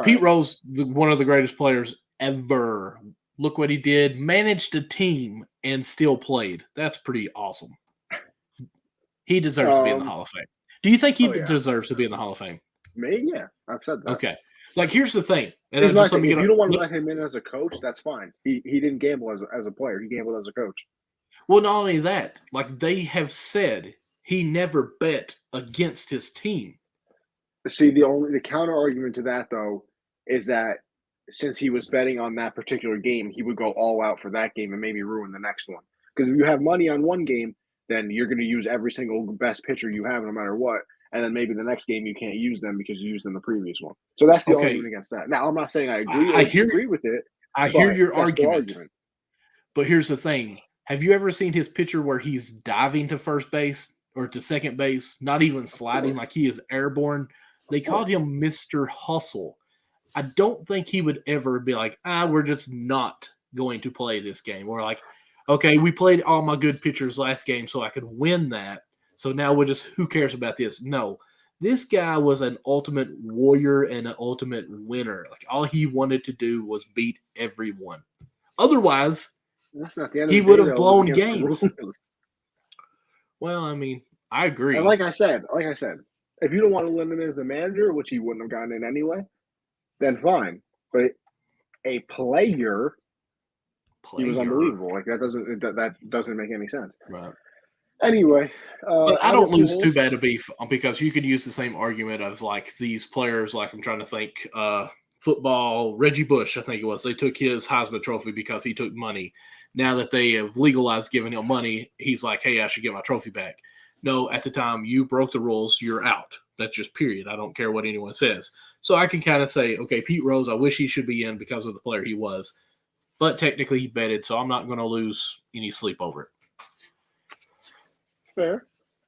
Pete Rose, one of the greatest players ever. Look what he did. Managed a team and still played. That's pretty awesome. He deserves to be in the Hall of Fame. Do you think he deserves to be in the Hall of Fame? Maybe, yeah. I've said that. Okay. Like, here's the thing. And if you don't want to let him in as a coach, that's fine. He didn't gamble as a player. He gambled as a coach. Well, not only that, like they have said, he never bet against his team. See, the counter argument to that, though, is that since he was betting on that particular game, he would go all out for that game and maybe ruin the next one. Because if you have money on one game, then you're going to use every single best pitcher you have no matter what. And then maybe the next game you can't use them because you used them the previous one. So that's the argument against that. Now, I'm not saying I agree or disagree with it. I hear your that's the argument. But here's the thing. Have you ever seen his picture where he's diving to first base or to second base, not even sliding, like he is airborne? They called him Mr. Hustle. I don't think he would ever be like, we're just not going to play this game. Or like, okay, we played all my good pitchers last game so I could win that. So now we're just, who cares about this? No. This guy was an ultimate warrior and an ultimate winner. Like, all he wanted to do was beat everyone. Otherwise, that's not the end he of the would day, have blown games. Well, I mean, I agree. And like I said, if you don't want to limit him as the manager, which he wouldn't have gotten in anyway, then fine. But a player, he was unbelievable. Like that doesn't make any sense. Right. Anyway, but I don't lose too bad a beef because you could use the same argument of like these players. Like I'm trying to think, football. Reggie Bush, I think it was. They took his Heisman Trophy because he took money. Now that they have legalized giving him money, he's like, hey, I should get my trophy back. No, at the time you broke the rules, you're out. That's just period. I don't care what anyone says. So I can kind of say, okay, Pete Rose, I wish he should be in because of the player he was. But technically he betted, so I'm not going to lose any sleep over it. Fair.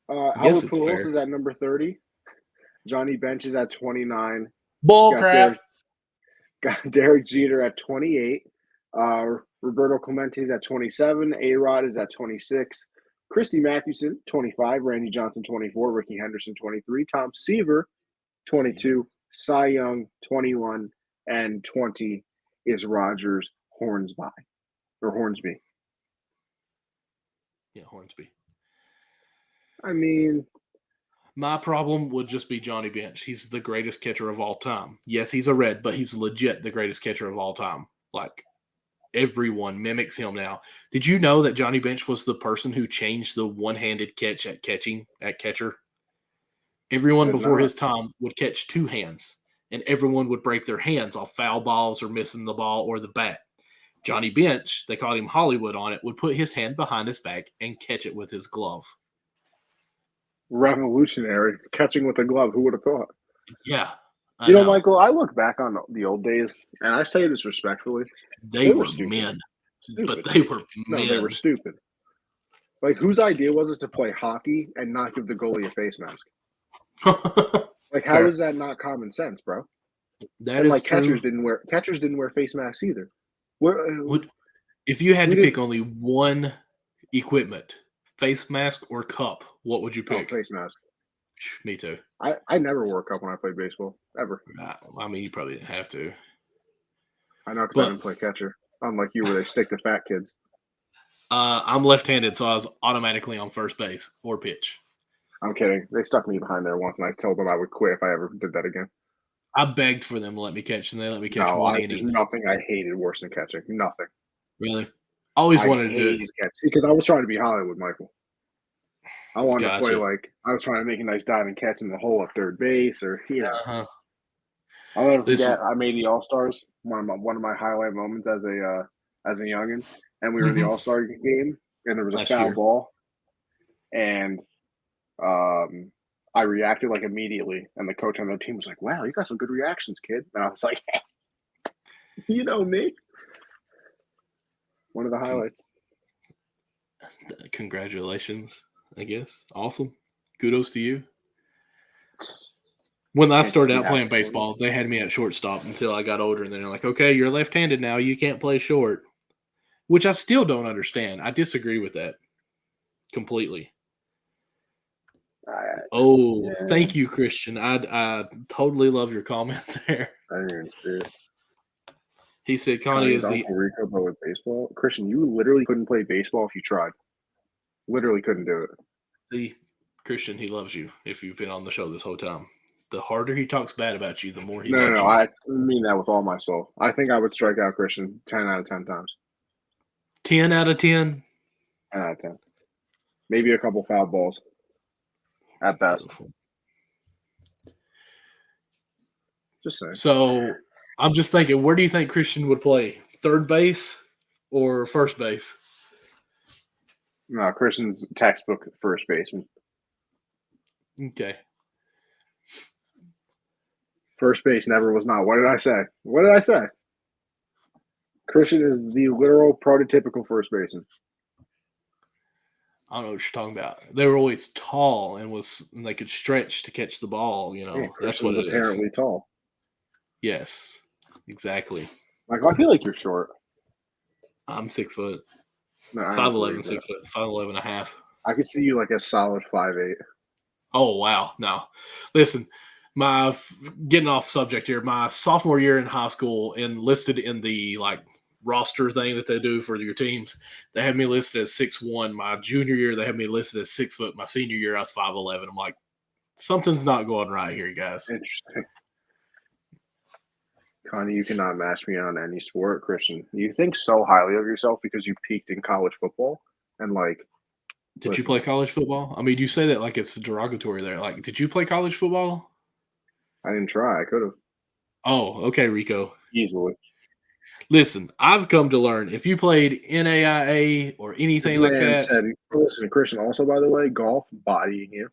Albert Pujols is at number 30. Johnny Bench is at 29. Bull crap. Got Derek Jeter at 28. Roberto Clemente is at 27. A-Rod is at 26. Christy Mathewson, 25. Randy Johnson, 24. Ricky Henderson, 23. Tom Seaver, 22. Cy Young, 21. And 20 is Rogers Hornsby. Yeah, Hornsby. I mean, my problem would just be Johnny Bench. He's the greatest catcher of all time. Yes, he's a Red, but he's legit the greatest catcher of all time. Like, everyone mimics him now. Did you know that Johnny Bench was the person who changed the one-handed catch at catcher? Everyone before his time would catch two hands, and everyone would break their hands off foul balls or missing the ball or the bat. Johnny Bench, they called him Hollywood on it, would put his hand behind his back and catch it with his glove. Revolutionary. Catching with a glove. Who would have thought? Yeah. You know, Michael, I look back on the old days, and I say this respectfully. They were men. Stupid. But they were men. No, they were stupid. Like, whose idea was it to play hockey and not give the goalie a face mask? Like, how is that not common sense, bro? That is true. Catchers didn't wear face masks either. If you had to pick only one equipment, face mask or cup, what would you pick? Face mask. Me too. I never wore a cup when I played baseball, ever. I mean, you probably didn't have to. I know because I didn't play catcher. Unlike you, where they stick to fat kids. I'm left-handed, so I was automatically on first base or pitch. I'm kidding. They stuck me behind there once, and I told them I would quit if I ever did that again. I begged for them to let me catch, and they let me catch one inning. There's nothing I hated worse than catching. Nothing. Really? Always wanted to do it. Because I was trying to be Hollywood, Michael. I wanted to play I was trying to make a nice diving catch in the hole at third base, or I'll never forget. I made the All-Stars. One of my highlight moments as a youngin, and we were in the All-Star game, and there was a foul ball, and I reacted like immediately, and the coach on the team was like, "Wow, you got some good reactions, kid." And I was like, "You know me." One of the highlights. Congratulations, I guess. Awesome. Kudos to you. When I started out playing baseball, they had me at shortstop until I got older, and then they're like, okay, you're left-handed now. You can't play short, which I still don't understand. I disagree with that completely. Thank you, Christian. I totally love your comment there. I didn't even see it. He said Connie is the Rico, but with baseball. Christian, you literally couldn't play baseball if you tried. Literally couldn't do it. See, Christian, he loves you if you've been on the show this whole time. The harder he talks bad about you, the more he loves you. No, I mean that with all my soul. I think I would strike out Christian 10 out of 10 times. 10 out of 10? 10 out of 10. Maybe a couple foul balls at best. Beautiful. Just saying. So I'm just thinking, where do you think Christian would play? Third base or first base? No, Christian's textbook first baseman. Okay. First base never was not. What did I say? What did I say? Christian is the literal prototypical first baseman. I don't know what you're talking about. They were always tall and they could stretch to catch the ball. You know, Yeah, that's what Christian's it is. apparently tall. Yes, exactly. Michael, I feel like you're short. I'm 6 foot. No, 5'11", 6 foot, 5'11" and a half. I could see you like a solid 5'8". Oh wow! No, listen, getting off subject here. My sophomore year in high school, enlisted in the roster thing that they do for your teams, they had me listed as 6'1". My junior year, they had me listed as 6 foot. My senior year, I was 5'11". I'm like, something's not going right here, guys. Interesting. Connie, you cannot match me on any sport, Christian. You think so highly of yourself because you peaked in college football, and Did you play college football? I mean, you say that like it's derogatory there. Like, did you play college football? I didn't try. I could have. Oh, okay, Rico. Easily. Listen, I've come to learn if you played NAIA or anything like that. Said, listen, Christian, also, by the way, golf, bodying you.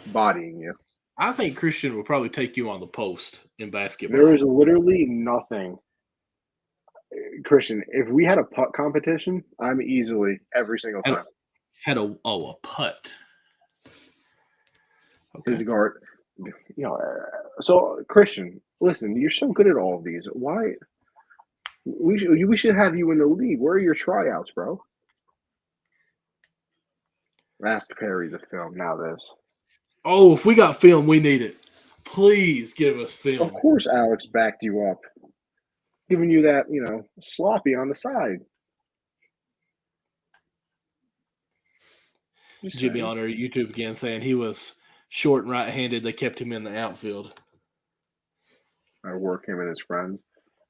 Bodying you. I think Christian will probably take you on the post in basketball. There is literally nothing. Christian, if we had a putt competition, I'm easily every single time. A putt. Okay. His guard. So Christian, listen, you're so good at all of these. Why? We should have you in the league. Where are your tryouts, bro? Ask Perry the film. Now this. Oh, if we got film, we need it. Please give us film. Of course, Alex backed you up, giving you that sloppy on the side. Jimmy on our YouTube again saying he was short and right-handed. They kept him in the outfield. I work him and his friends.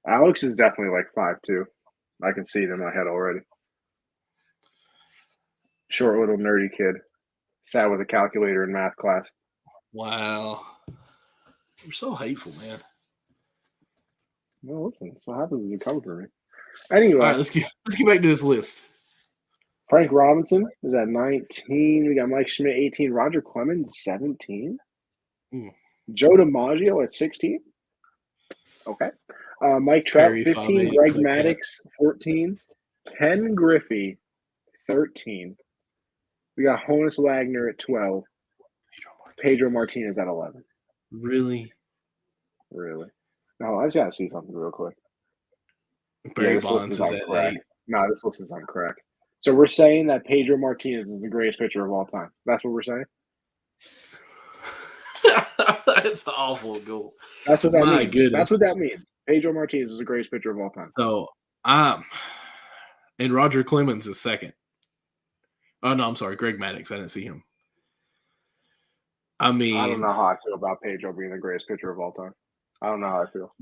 Alex is definitely like 5'2". I can see it in my head already. Short little nerdy kid. Sat with a calculator in math class. Wow. You're so hateful, man. Well, listen, that's what happens when you come for me. Anyway. All right, let's get back to this list. Frank Robinson is at 19. We got Mike Schmidt, 18. Roger Clemens, 17. Joe DiMaggio at 16. Okay. Mike Trout, 15. Greg Maddux, 14. Ken Griffey, 13. We got Honus Wagner at 12. Pedro Martinez at 11. Really? No, I just got to see something real quick. Barry Bonds is at 8. No, this list is incorrect. So we're saying that Pedro Martinez is the greatest pitcher of all time. That's what we're saying? That's an awful goal. That's what that My means. goodness. That's what that means. Pedro Martinez is the greatest pitcher of all time. So, and Roger Clemens is second. Oh, no, I'm sorry. Greg Maddux. I didn't see him. I mean, I don't know how I feel about Pedro being the greatest pitcher of all time. I don't know how I feel.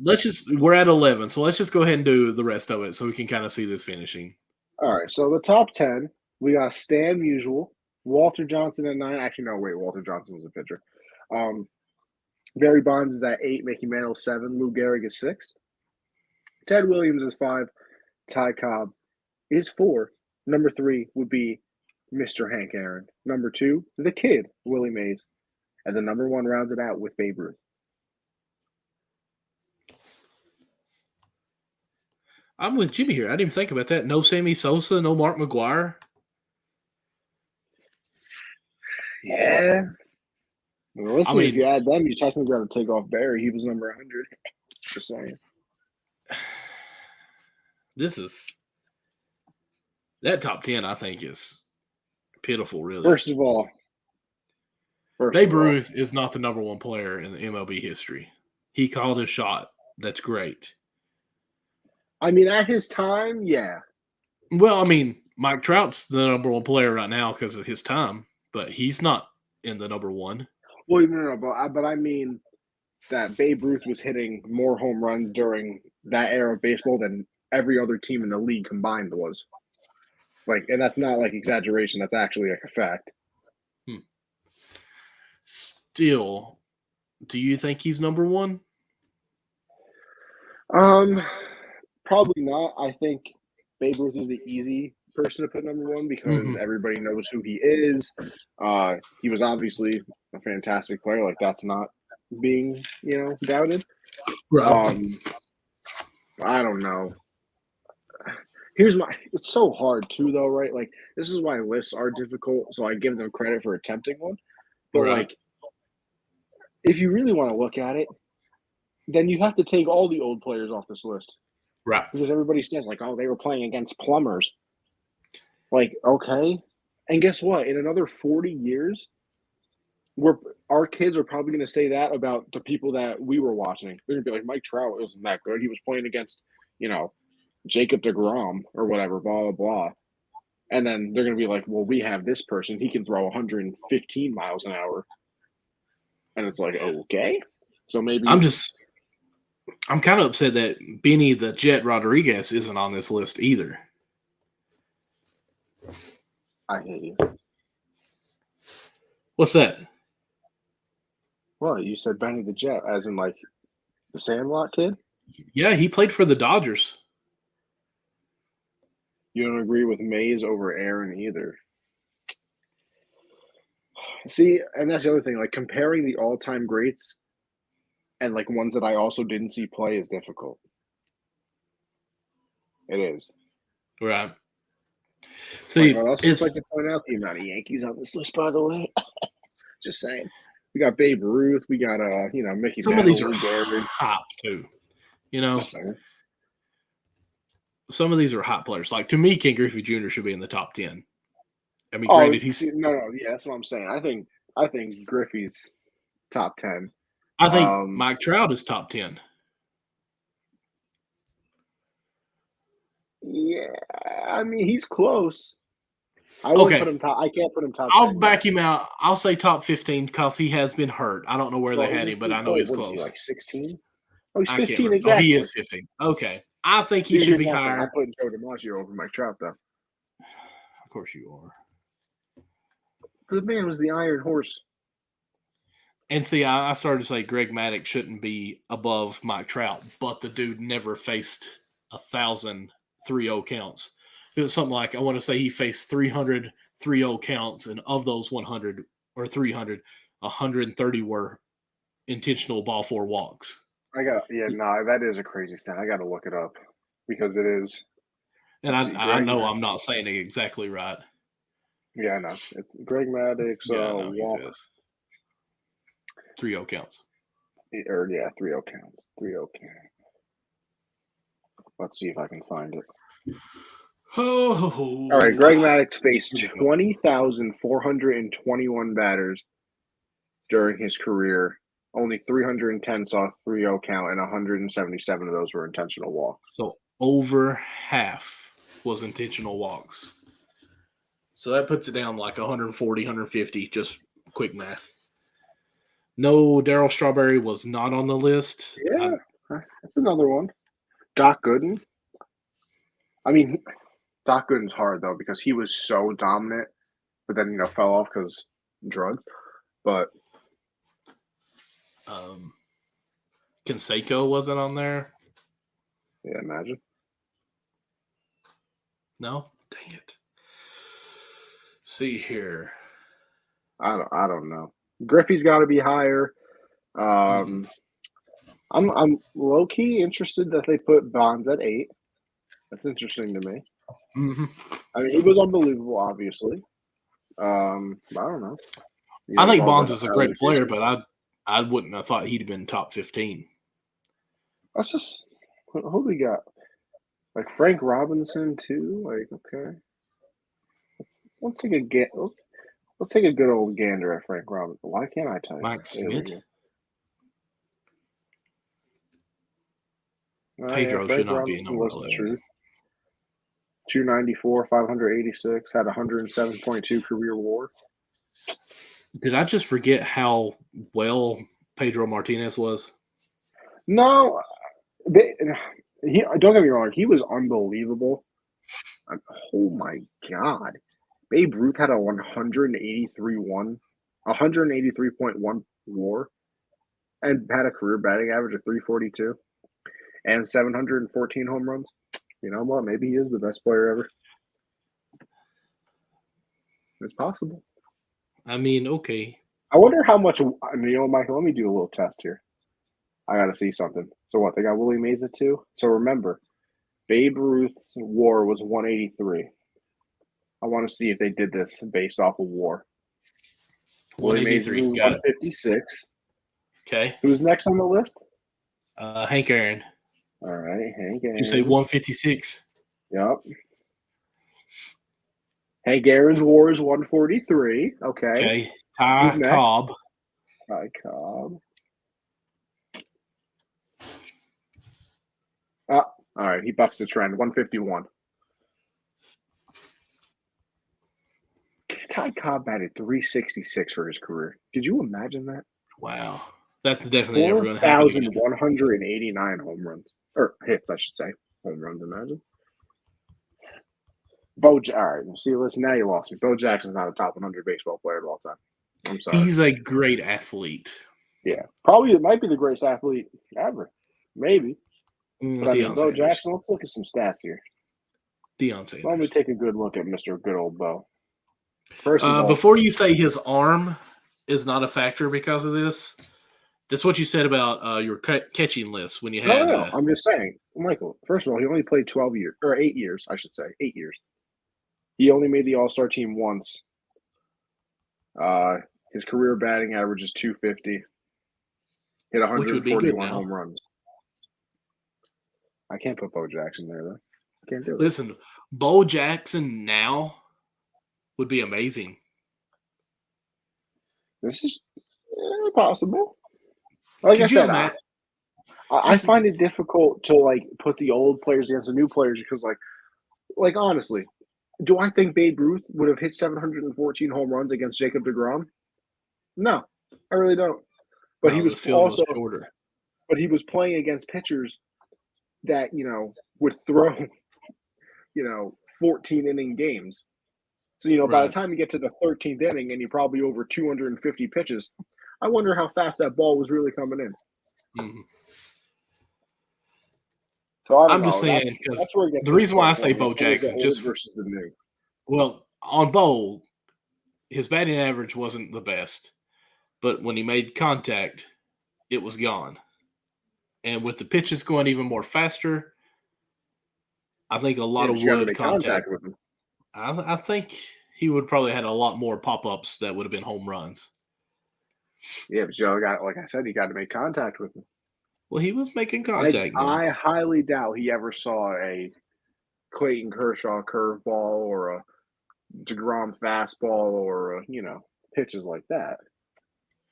We're at 11, so let's just go ahead and do the rest of it so we can kind of see this finishing. All right, so the top 10, we got Stan Musial, Walter Johnson at 9. Actually, no, wait, Walter Johnson was a pitcher. Barry Bonds is at 8, Mickey Mantle 7, Lou Gehrig is 6. Ted Williams is 5, Ty Cobb is 4. Number 3 would be Mr. Hank Aaron. Number 2, the kid, Willie Mays. And the number 1 rounded out with Babe Ruth. I'm with Jimmy here. I didn't even think about that. No Sammy Sosa, no Mark McGwire. Yeah. Well, listen, if you add them, you technically got to take off Barry. He was number 100. Just saying. That top 10, I think, is pitiful, really. First of all, Babe Ruth is not the number 1 player in the MLB history. He called his shot. That's great. I mean, at his time, yeah. Well, I mean, Mike Trout's the number 1 player right now because of his time, but he's not in the number 1. Well, no, but I mean that Babe Ruth was hitting more home runs during that era of baseball than every other team in the league combined was. And that's not exaggeration. That's actually a fact. Still, do you think he's number 1? Probably not. I think Babe Ruth is the easy person to put number one because everybody knows who he is. He was obviously a fantastic player. Like that's not being, doubted. Right. I don't know. It's so hard too though, right? Like this is why lists are difficult. So I give them credit for attempting one. But Right. like, if you really want to look at it, then you have to take all the old players off this list. Right. Because everybody says, like, oh, they were playing against plumbers. Like, okay. And guess what? In another 40 years, our kids are probably going to say that about the people that we were watching. They're going to be like, Mike Trout wasn't that good. He was playing against, Jacob deGrom or whatever, blah, blah, blah. And then they're going to be like, well, we have this person. He can throw 115 miles an hour. And it's like, okay. So maybe I'm kind of upset that Benny the Jet Rodriguez isn't on this list either. I hate you. What's that? Well, you said Benny the Jet, as in like the Sandlot kid? Yeah, he played for the Dodgers. You don't agree with Mays over Aaron either. See, and that's the other thing. Like comparing the all-time greats and like ones that I also didn't see play is difficult. It is. Right. See, I'd also just like to point out the amount of Yankees on this list, by the way. Just saying. We got Babe Ruth. We got Mickey. Some Mantle, of these are Gary. hot too. Some of these are hot players. Like to me, Ken Griffey Jr. should be in the top 10. I mean, granted, he's yeah, that's what I'm saying. I think Griffey's top 10. I think Mike Trout is top 10. Yeah, I mean he's close. I wouldn't put him top. I can't put him top. I'll back him out. I'll say top 15 because he has been hurt. I don't know where they had him, but I know he's close. Is he, like 16? Oh, he's 15 exactly. exactly. Oh, he is 15. Okay, I think he should be higher. I'm putting Joe DiMaggio over Mike Trout, though. Of course you are. The man was the Iron Horse. And see, I started to say Greg Maddux shouldn't be above Mike Trout, but the dude never faced 1,000 3-0 counts. It was something like, I want to say he faced 300 3-0 counts, and of those 100 or 300, 130 were intentional ball four walks. That is a crazy stat. I got to look it up because it is. And I know I'm not saying it exactly right. Yeah, I know. It's Greg Maddux. Walk. 3-0 counts. 3-0 counts. 3-0 counts. Let's see if I can find it. Oh. All right, Greg Maddux faced 20,421 batters during his career. Only 310 saw 3-0 count, and 177 of those were intentional walks. So over half was intentional walks. So that puts it down like 140, 150, just quick math. No, Darryl Strawberry was not on the list. Yeah, that's another one. Doc Gooden. I mean, Doc Gooden's hard, though, because he was so dominant, but then, fell off because drugs. But Canseco wasn't on there. Yeah, imagine. No? Dang it. See here. I don't know. Griffey's got to be higher. I'm low key interested that they put Bonds at 8. That's interesting to me. Mm-hmm. I mean, he was unbelievable, obviously. I don't know. I think Bonds is a great player, but I wouldn't have thought he'd have been top 15. That's just who we got? Like Frank Robinson too. Like okay, let's take a good old gander at Frank Robinson. Why can't I type? Mike Smith. Pedro should not be in number 11. 294, 586, had 107.2 career WAR. Did I just forget how well Pedro Martinez was? No, don't get me wrong. He was unbelievable. Oh my God, Babe Ruth had a 183.1 WAR, and had a career batting average of 342. and 714 home runs. You know what? Maybe he is the best player ever. It's possible. I mean, okay. I wonder how much. Michael, let me do a little test here. I got to see something. So what? They got Willie Mays at 2. So remember, Babe Ruth's WAR was 183. I want to see if they did this based off of WAR. Willie Mays is 156. Okay. Who's next on the list? Hank Aaron. All right, Hank Aaron. You say 156? Yep. Hank Aaron's WAR is 143. Okay. Ty Cobb. Ty Cobb. Oh, all right. He bucks the trend. 151. Ty Cobb batted 366 for his career. Did you imagine that? Wow. That's definitely never going to happen. 4,189 home runs. Or hits, I should say. Home runs, imagine. All right. See, listen, now you lost me. Bo Jackson's not a top 100 baseball player of all time. I'm sorry. He's a great athlete. Yeah. Probably it might be the greatest athlete ever. Maybe. But Bo Jackson, let's look at some stats here. Deion Sanders. Let me take a good look at Mr. Good Old Bo. First of all, before you say his arm is not a factor because of this, that's what you said about your catching list when you had. No. I'm just saying, Michael. First of all, he only played 12 years or 8 years, I should say, 8 years. He only made the All-Star team once. His career batting average is 250. Hit 141 home runs. I can't put Bo Jackson there though. Can't do it. Listen, Bo Jackson now would be amazing. This is possible. Like I said, I find it difficult to put the old players against the new players because like honestly, do I think Babe Ruth would have hit 714 home runs against Jacob deGrom? No, I really don't. But he was also shorter. But he was playing against pitchers that would throw 14 inning games. So by the time you get to the 13th inning and you're probably over 250 pitches, I wonder how fast that ball was really coming in. Mm-hmm. So I'm just saying because the reason why I say Bo Jackson just versus the new. Well, on Bo, his batting average wasn't the best, but when he made contact, it was gone. And with the pitches going even more faster, I think a lot of wood contact with him. I think he would probably had a lot more pop-ups that would have been home runs. Yeah, but Joe got, like I said, he got to make contact with him. Well, he was making contact. I highly doubt he ever saw a Clayton Kershaw curveball or a DeGrom fastball or pitches like that.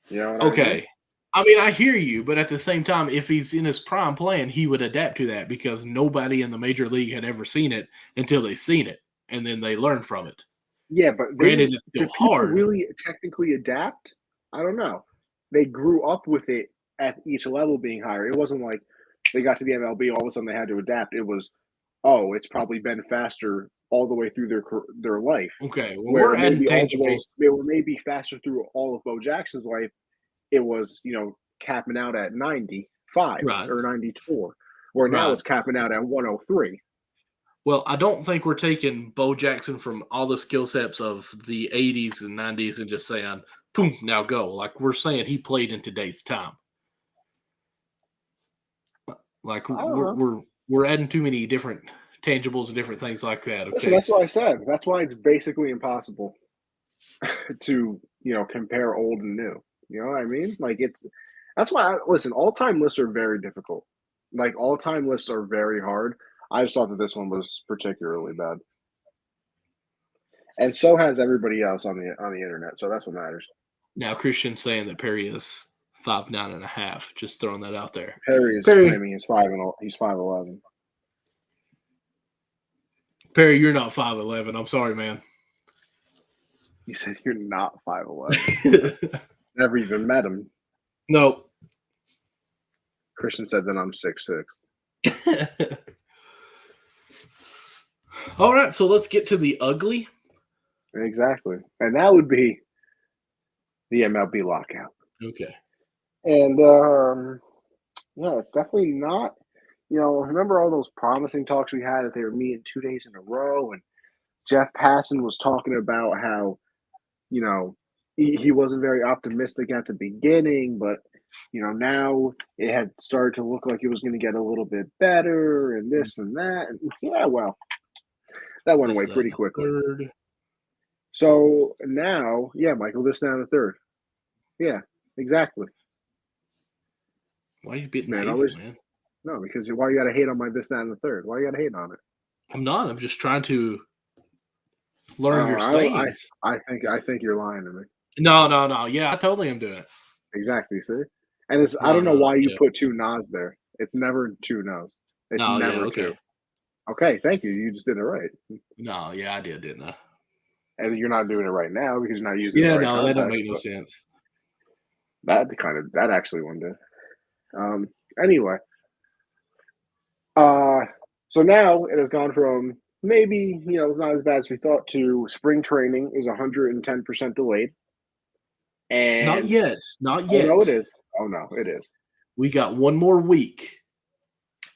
You know what okay. I mean, I hear you, but at the same time, if he's in his prime playing, he would adapt to that because nobody in the major league had ever seen it until they seen it, and then they learned from it. Yeah, but granted, it's still hard. Really technically adapt? I don't know. They grew up with it at each level being higher. It wasn't like they got to the MLB, all of a sudden they had to adapt. It was, it's probably been faster all the way through their life. Okay, well, we're adding tangibles. They were maybe faster through all of Bo Jackson's life. It was, capping out at 95 or 94, where now it's capping out at 103. Well, I don't think we're taking Bo Jackson from all the skill sets of the 80s and 90s and just saying, boom, now go. Like we're saying he played in today's time. Like we're adding too many different tangibles and different things like that. Okay, listen, that's what I said. That's why it's basically impossible to compare old and new. You know what I mean? That's why all-time lists are very difficult. All-time lists are very hard. I just thought that this one was particularly bad, and so has everybody else on the internet. So that's what matters. Now Christian's saying that Perry is 5'9.5". Just throwing that out there. Perry is claiming he's 5'11". Perry, you're not 5'11". I'm sorry, man. You said you're not 5'11". Never even met him. Nope. Christian said that I'm 6'6". All right, so let's get to the ugly. Exactly. And that would be the MLB lockout. Okay. And, it's definitely not remember all those promising talks we had that they were meeting 2 days in a row, and Jeff Passan was talking about how, you know, he wasn't very optimistic at the beginning, but now it had started to look like it was going to get a little bit better, and this and that. And yeah, well, that went This, away that, pretty and the quickly. third. So now, yeah, Michael, this, now, the third. Yeah, exactly. Why are you being Man, hateful, man? no, because why you got to hate on my this, that, and the third? Why you got to hate on it? I'm not. I'm just trying to learn your sayings. I think you're lying to me. No. Yeah, I totally am doing it. Exactly. See, and I No, don't know no, why you yeah. put two nas there. It's never two nos. It's No, yeah, never two. okay. Okay, thank you. You just did it right. No, yeah, I did, didn't I? And you're not doing it right now because you're not using the Yeah, right no, that don't context. make no But sense. that actually one did. Anyway, so now it has gone from maybe it's not as bad as we thought to spring training is 110% delayed. Not And yet. Not oh no, it yet. is. Oh no, it is. We got one more week.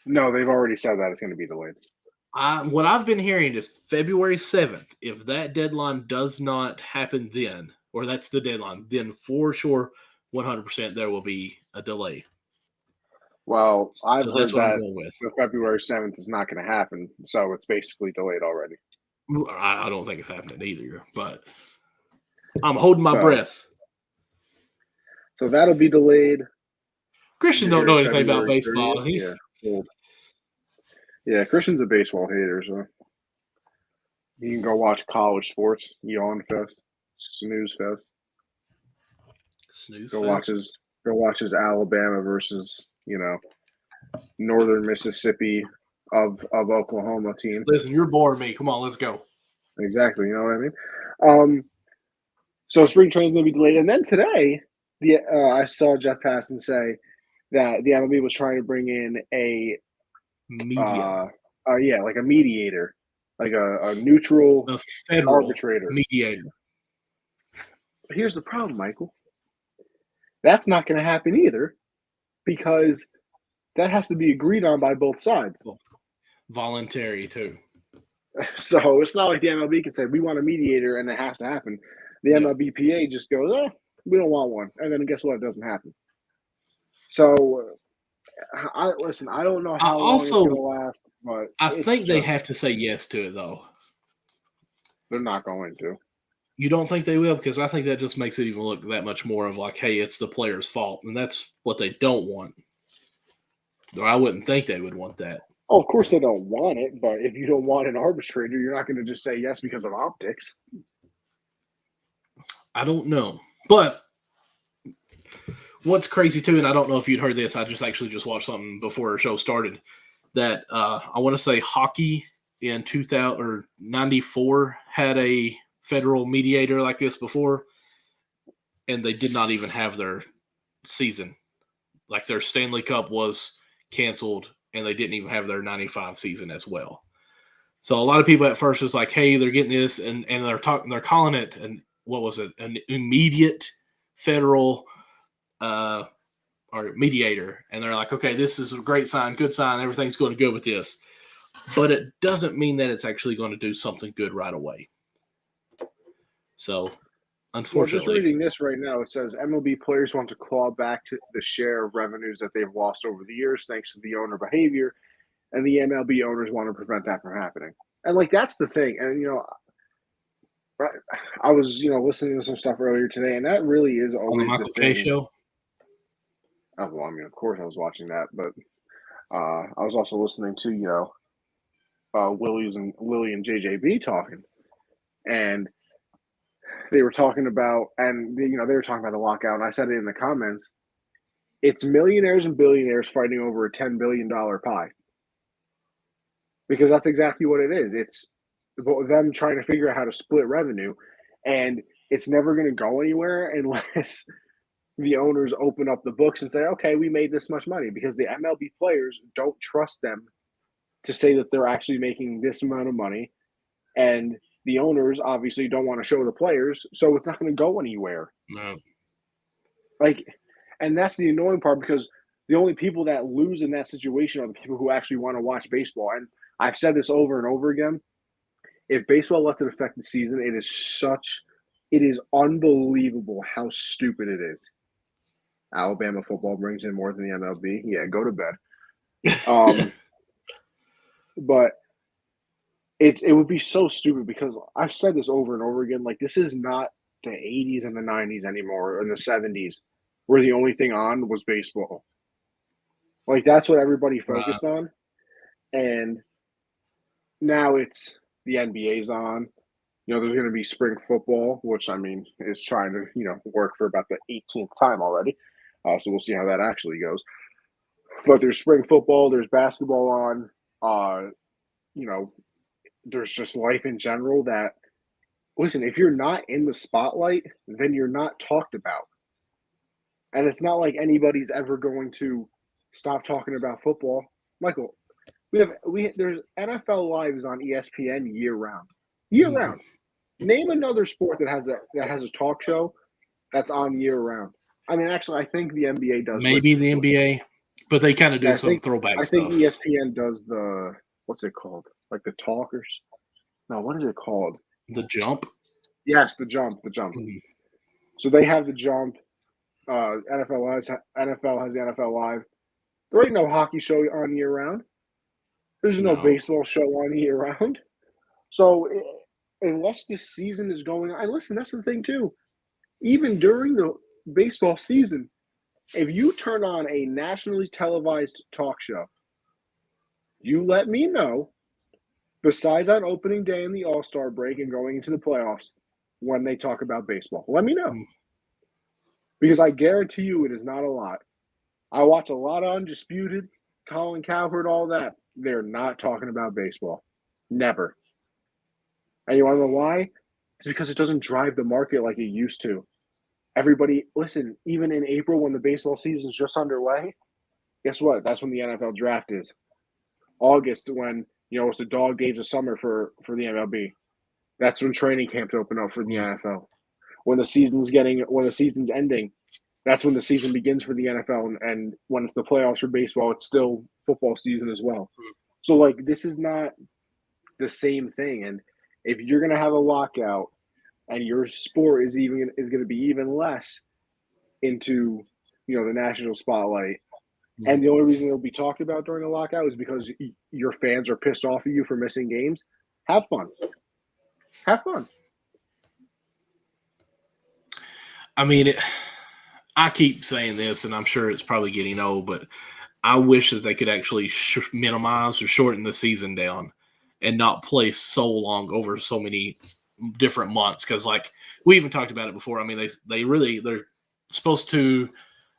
No, they've already said that it's going to be delayed. What I've been hearing is February 7th. If that deadline does not happen then, or that's the deadline, then for sure, 100% there will be a delay. Well, I've So that's heard what I'm that going with. the February 7th is not going to happen, so it's basically delayed already. I don't think it's happening either, but I'm holding my So, breath. so that'll be delayed. Christian don't know anything about baseball. 30th. He's Yeah, Christian's a baseball hater, so you can go watch college sports, yawn fest, snooze fest. snooze Go fest. watch his Alabama versus Northern Mississippi of Oklahoma team. Listen, you're boring me. Come on, let's go. Exactly, you know what I mean. So spring training's gonna be delayed, and then today, I saw Jeff Passan say that the MLB was trying to bring in a Media. like a mediator, like a neutral A federal arbitrator. mediator. But here's the problem, Michael. That's not going to happen either, because that has to be agreed on by both sides. Voluntary too. So it's not like the MLB can say we want a mediator and it has to happen. The MLBPA just goes, we don't want one, and then guess what? It doesn't happen. So I don't know how long it's going to last, but I think they have to say yes to it, though. They're not going to. You don't think they will? Because I think that just makes it even look that much more of like, hey, it's the player's fault, and that's what they don't want. Or I wouldn't think they would want that. Oh, of course they don't want it, but if you don't want an arbitrator, you're not going to just say yes because of optics. I don't know. But what's crazy too, and I don't know if you'd heard this, I just watched something before our show started, that I want to say hockey in 2000 or 94 had a federal mediator like this before, and they did not even have their season. Like their Stanley Cup was canceled, and they didn't even have their 95 season as well. So a lot of people at first was like, hey, they're getting this, and they're calling it, and what was it, an immediate federal or mediator, and they're like, okay, this is a great sign, good sign, everything's going to go with this, but it doesn't mean that it's actually going to do something good right away. So unfortunately, just reading this right now, it says MLB players want to claw back to the share of revenues that they've lost over the years thanks to the owner behavior, and the MLB owners want to prevent that from happening. And that's the thing. And I was listening to some stuff earlier today, and that really is always on the Michael K show. Oh, well, I mean, of course I was watching that, but I was also listening to Willie and JJB talking, and they were talking about, and they were talking about the lockout, and I said it in the comments. It's millionaires and billionaires fighting over a $10 billion pie, because that's exactly what it is. It's them trying to figure out how to split revenue, and it's never going to go anywhere unless the owners open up the books and say, okay, we made this much money, because the MLB players don't trust them to say that they're actually making this amount of money. And the owners obviously don't want to show the players, so it's not going to go anywhere. No. And that's the annoying part, because the only people that lose in that situation are the people who actually want to watch baseball. And I've said this over and over again. If baseball lets it affect the season, it is unbelievable how stupid it is. Alabama football brings in more than the MLB. Yeah, go to bed. But it would be so stupid because I've said this over and over again. Like, this is not the 80s and the 90s anymore, or in the 70s, where the only thing on was baseball. Like, that's what everybody focused on. And now it's the NBA's on. There's going to be spring football, which, I mean, is trying to, work for about the 18th time already. So we'll see how that actually goes. But there's spring football, there's basketball on. There's just life in general that, listen, if you're not in the spotlight, then you're not talked about. And it's not like anybody's ever going to stop talking about football. Michael, there's NFL Live on ESPN year round. Year round. Name another sport that has a talk show that's on year round. I mean, actually, I think the NBA does. Maybe the NBA, but they kind of do some throwback stuff. I think ESPN does what's it called? Like the talkers? No, what is it called? The Jump? Yes, the Jump. Mm-hmm. So they have the Jump. NFL has the NFL Live. There ain't no hockey show on year round. There's no baseball show on year round. So unless the season is going on, listen, that's the thing too. Even during the baseball season, if you turn on a nationally televised talk show, you let me know, besides on opening day and the All-Star break and going into the playoffs, when they talk about baseball. Let me know. Because I guarantee you it is not a lot. I watch a lot of Undisputed, Colin Cowherd, all that. They're not talking about baseball. Never. And you want to know why? It's because it doesn't drive the market like it used to. Everybody, listen, even in April when the baseball season's just underway, guess what? That's when the NFL draft is. August, when, it's the dog days of summer for the MLB. That's when training camps open up for the NFL. When the season's ending, that's when the season begins for the NFL. And when it's the playoffs for baseball, it's still football season as well. So, like, this is not the same thing. And if you're going to have a lockout and your sport is going to be even less into, the national spotlight, and the only reason it'll be talked about during a lockout is because your fans are pissed off at you for missing games, have fun. Have fun. I mean, I keep saying this, and I'm sure it's probably getting old, but I wish that they could actually minimize or shorten the season down and not play so long over so many different months. Because, like, we even talked about it before. I mean, they're supposed to,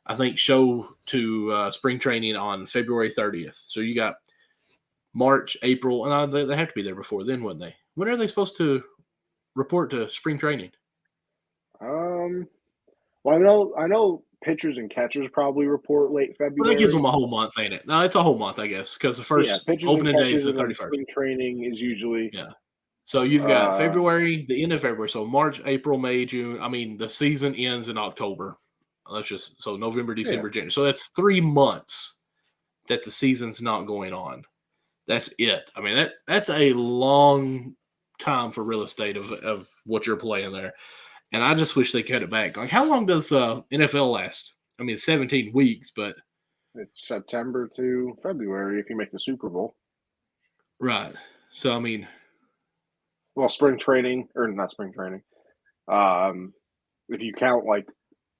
I think, show to spring training on February 30th. So you got March, April, and they have to be there before then, wouldn't they? When are they supposed to report to spring training? Well, I know pitchers and catchers probably report late February. Well, that gives them a whole month, ain't it? No, it's a whole month, I guess, because the first opening day is the 31st. Spring training is usually So you've got February, the end of February. So March, April, May, June. I mean, the season ends in October. So November, December, January. So that's 3 months that the season's not going on. That's it. I mean, that's a long time for real estate of what you're playing there. And I just wish they cut it back. Like, how long does NFL last? I mean, 17 weeks, but it's September to February if you make the Super Bowl. Right. So, I mean, well, spring training, or not spring training. If you count like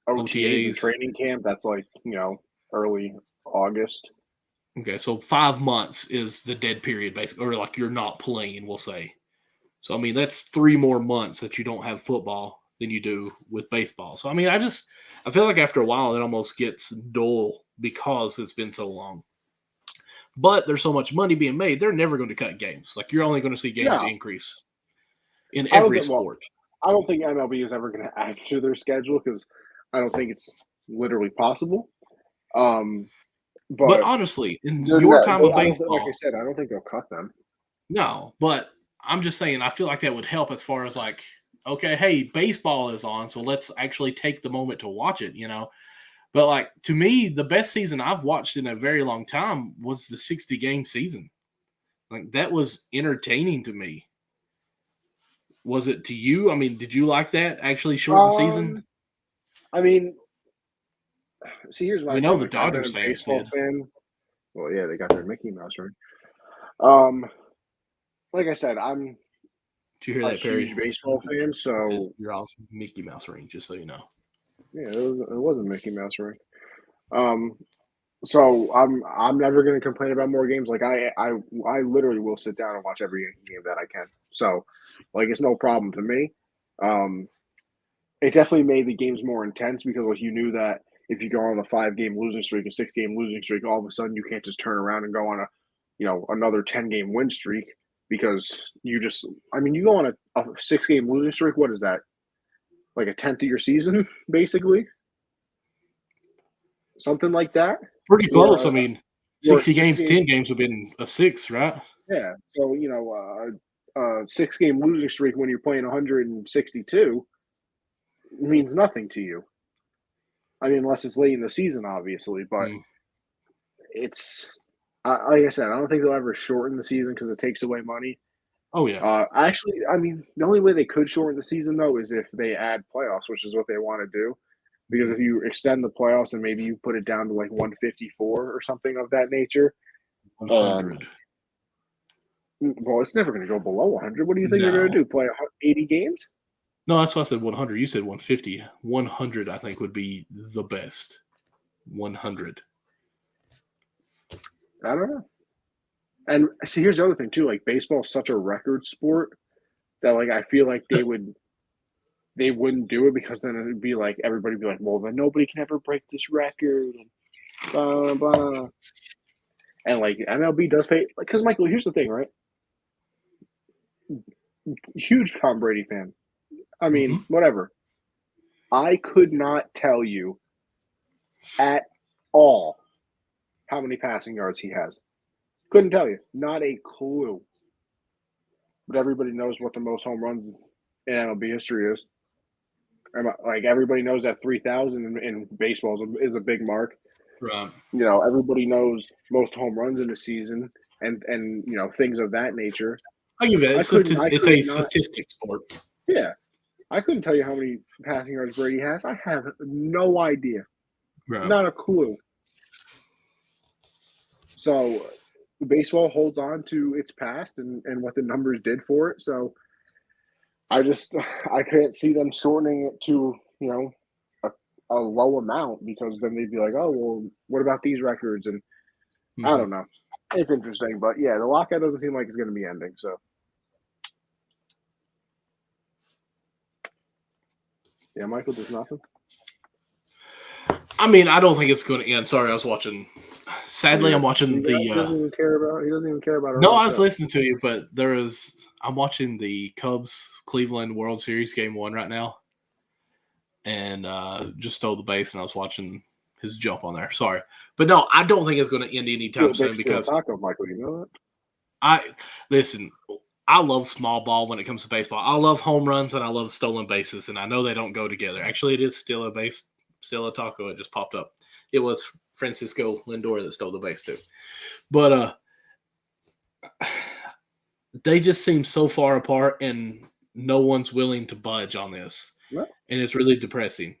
OTAs and training camp, that's like, early August. Okay, so 5 months is the dead period, basically, or like you're not playing, we'll say. So, I mean, that's 3 more months that you don't have football than you do with baseball. So, I mean, I feel like after a while it almost gets dull because it's been so long. But there's so much money being made, they're never going to cut games. Like, you're only going to see games increase in every sport. I don't think MLB is ever going to add to their schedule because I don't think it's literally possible. But honestly, in your time of baseball, like I said, I don't think they'll cut them. No, but I'm just saying, I feel like that would help as far as like, okay, hey, baseball is on, so let's actually take the moment to watch it, But like to me, the best season I've watched in a very long time was the 60-game season. Like that was entertaining to me. Was it to you? I mean, did you like that actually shortened season? I mean, see, here's my We know thing. the Like, I've been Dodgers a fans baseball did. fan. Well, yeah, they got their Mickey Mouse ring. Like I said, I'm Did you hear a that, Perry? huge baseball fan, so You're awesome. Mickey Mouse ring, just so you know. yeah, it was a Mickey Mouse ring. So I'm never going to complain about more games. Like I literally will sit down and watch every game that I can. So, like, it's no problem to me. It definitely made the games more intense because like you knew that if you go on a 5-game losing streak, a 6-game losing streak, all of a sudden you can't just turn around and go on another 10-game win streak because you go on a 6-game losing streak. What is that? Like a tenth of your season, basically, something like that. Pretty close. Or I mean, or 60 games, 10 games would have been a 6, right? Yeah. So, a 6-game losing streak when you're playing 162 means nothing to you. I mean, unless it's late in the season, obviously. But it's, like I said, I don't think they'll ever shorten the season because it takes away money. Oh, yeah. Actually, I mean, the only way they could shorten the season, though, is if they add playoffs, which is what they want to do. Because if you extend the playoffs and maybe you put it down to like 154 or something of that nature. 100. Well, it's never going to go below 100. What do you think they're No. going to do? Play 80 games? No, that's why I said 100. You said 150. 100, I think, would be the best. 100. I don't know. And see, here's the other thing too. Like baseball is such a record sport that like I feel like they wouldn't do it because then it'd be like everybody would be like, well, then nobody can ever break this record and blah blah. And like MLB does pay because Michael, here's the thing, right? Huge Tom Brady fan. I mean, whatever. I could not tell you at all how many passing yards he has. Couldn't tell you. Not a clue. But everybody knows what the most home runs in MLB history is. Like everybody knows that 3,000 in baseball is a big mark. Right. Everybody knows most home runs in a season and things of that nature. I give it. It's a statistic sport. Yeah. I couldn't tell you how many passing yards Brady has. I have no idea. Right. Not a clue. So baseball holds on to its past and what the numbers did for it. So I can't see them shortening it to, a low amount because then they'd be like, oh, well, what about these records? And I don't know. It's interesting. But yeah, the lockout doesn't seem like it's going to be ending. So. Yeah, Michael, there's nothing. I mean, I don't think it's going to end. Sorry, I was watching. Sadly, I'm watching the. He doesn't even care about. No, I was listening to you, but I'm watching the Cubs Cleveland World Series Game 1 right now, and just stole the base, and I was watching his jump on there. Sorry, but no, I don't think it's going to end anytime soon because taco, Michael, you know that. Listen. I love small ball when it comes to baseball. I love home runs and I love stolen bases, and I know they don't go together. Actually, it is still a taco. It just popped up. It was Francisco Lindor that stole the base too. But they just seem so far apart, and no one's willing to budge on this. What? And it's really depressing.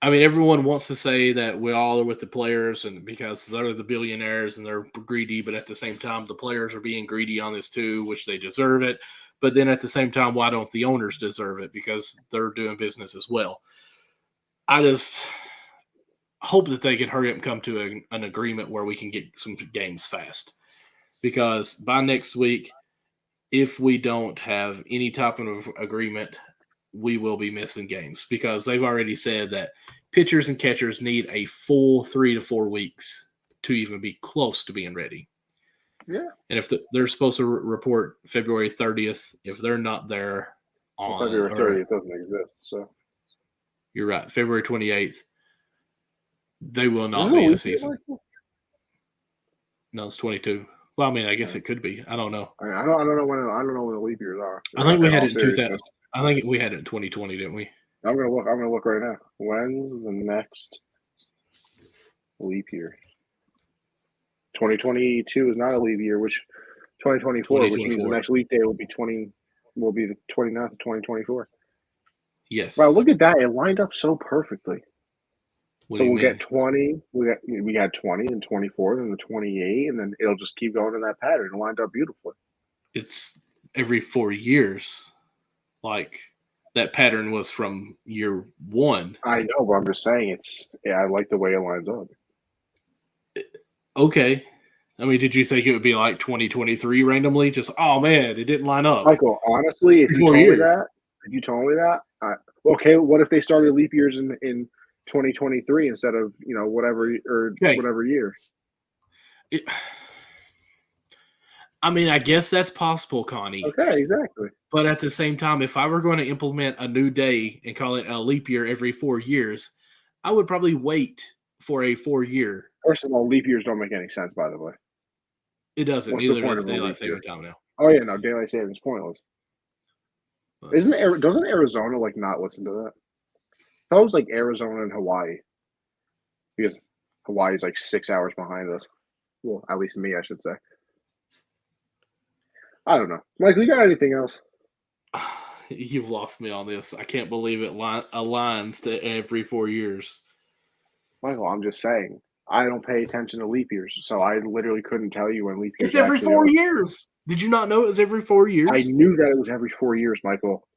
I mean, everyone wants to say that we all are with the players and because they're the billionaires and they're greedy, but at the same time, the players are being greedy on this too, which they deserve it. But then at the same time, why don't the owners deserve it? Because they're doing business as well. I just hope that they can hurry up and come to an agreement where we can get some games fast. Because by next week, if we don't have any type of agreement, we will be missing games because they've already said that pitchers and catchers need a full 3 to 4 weeks to even be close to being ready. Yeah. And if they're supposed to report February 30th, if they're not there on February 30th doesn't exist. So you're right. February 28th, they will not be in the season. No, it's 22. Well, I mean, I guess it could be. I don't know. I don't know when the leap years are. I think we had it in 2000. I think we had it in 2020, didn't we? I'm gonna look right now. When's the next leap year? 2022 is not a leap year, which 2024, which means the 2024. next leap day will be the 29th of 2024. Yes. Wow, look at that. It lined up so perfectly. What So do you we'll mean? get 20. We had 20 and 24, then the 28, and then it'll just keep going in that pattern. It lined up beautifully. It's every 4 years. Like that pattern was from year 1. I know, but I'm just saying I like the way it lines up. Okay. I mean, did you think it would be like 2023 randomly? Just, oh man, it didn't line up. Michael, honestly, if Every you 4 told me years. that, okay, what if they started leap years in 2023 instead of, whatever year? I mean, I guess that's possible, Connie. Okay, exactly. But at the same time, if I were going to implement a new day and call it a leap year every 4 years, I would probably wait for a 4-year. First of all, leap years don't make any sense, by the way. It doesn't. What's the Neither point does of a daylight leap year? saving time now. Oh yeah, no, daylight savings pointless. But, Doesn't Arizona not listen to that? I thought it was like Arizona and Hawaii, because Hawaii is like 6 hours behind us. Well, at least me, I should say. I don't know. Mike, you got anything else? you've lost me on this. I can't believe it aligns to every 4 years. Michael, I'm just saying. I don't pay attention to leap years, so I literally couldn't tell you when leap years It's every actually 4 are. years. Did you not know it was every 4 years? I knew that it was every 4 years, Michael.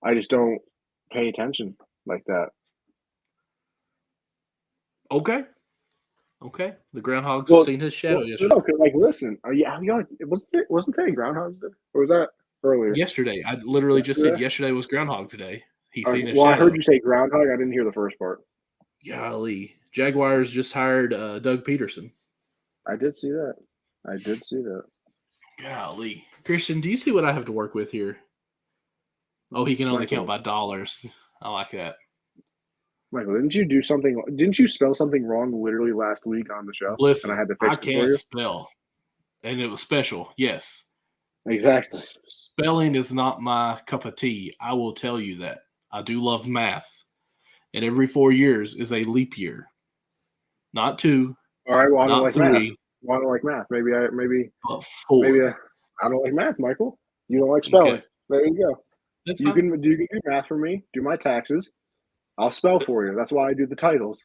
I just don't pay attention like that. Okay. The groundhog's seen his shadow yesterday. No, like, listen. Wasn't today Groundhog's Day? Or was that earlier? Yesterday. I literally just said yesterday was Groundhog's Day. He's seen his shadow. I heard you say groundhog. I didn't hear the first part. Golly. Jaguars just hired Doug Peterson. I did see that. Golly. Christian, do you see what I have to work with here? Oh, he can only count by dollars. I like that. Michael, didn't you do something? Didn't you spell something wrong literally last week on the show? Listen, and I had to fix I can't spell. And it was special, yes. Exactly. Spelling is not my cup of tea. I will tell you that. I do love math. And every 4 years is a leap year. Not 2. All right, well, I don't like 3. math. Well, I don't like math. But 4. I don't like math, Michael. You don't like spelling. Okay. There you go. That's you can do math for me. Do my taxes. I'll spell for you. That's why I do the titles.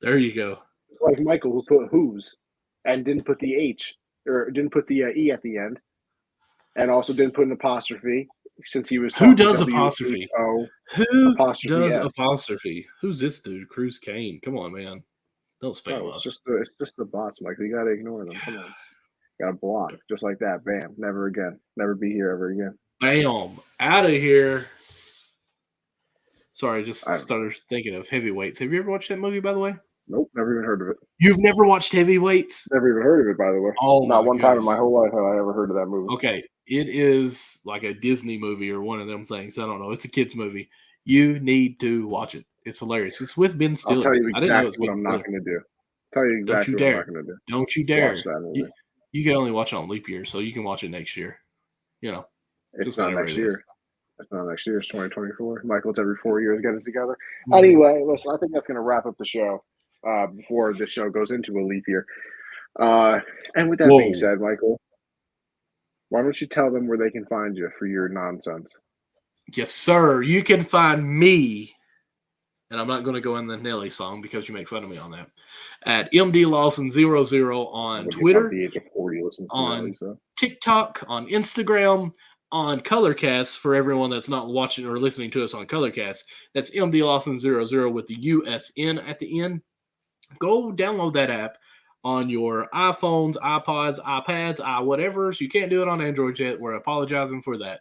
There you go. Like Michael, who put whose and didn't put the H or didn't put the E at the end, and also didn't put an apostrophe since he was talking. Who does apostrophe? Who does S. apostrophe? Who's this dude? Cruz Kane. Come on, man. Don't spam us. It's just the bots, Michael. You gotta ignore them. Come on. Gotta block. Just like that. Bam. Never again. Never be here ever again. Bam. Out of here. Sorry, I just started thinking of Heavyweights. Have you ever watched that movie, by the way? Nope, never even heard of it. You've never watched Heavyweights? Never even heard of it, by the way. Oh, not one time in my whole life have I ever heard of that movie. Okay, it is like a Disney movie or one of them things. I don't know. It's a kid's movie. You need to watch it. It's hilarious. It's with Ben Stiller. I'll tell you exactly what I'm not going to do. Tell you exactly what I'm not going to do. Don't you dare. You can only watch it on leap year, so you can watch it next year. It's not next year. It's not next year. It's 2024. Michael, it's every 4 years. Get it together. Mm-hmm. Anyway, listen, I think that's going to wrap up the show before the show goes into a leap year. And with that being said, Michael, why don't you tell them where they can find you for your nonsense? Yes, sir. You can find me, and I'm not going to go in the Nelly song because you make fun of me on that, at MDLawson00 on Twitter, the age of 40 listens to on Nelly, so. TikTok, on Instagram, on Colorcast for everyone that's not watching or listening to us on Colorcast. That's MDLawson00 with the USN at the end. Go download that app on your iPhones, iPods, iPads, whatevers. You can't do it on Android yet. We're apologizing for that.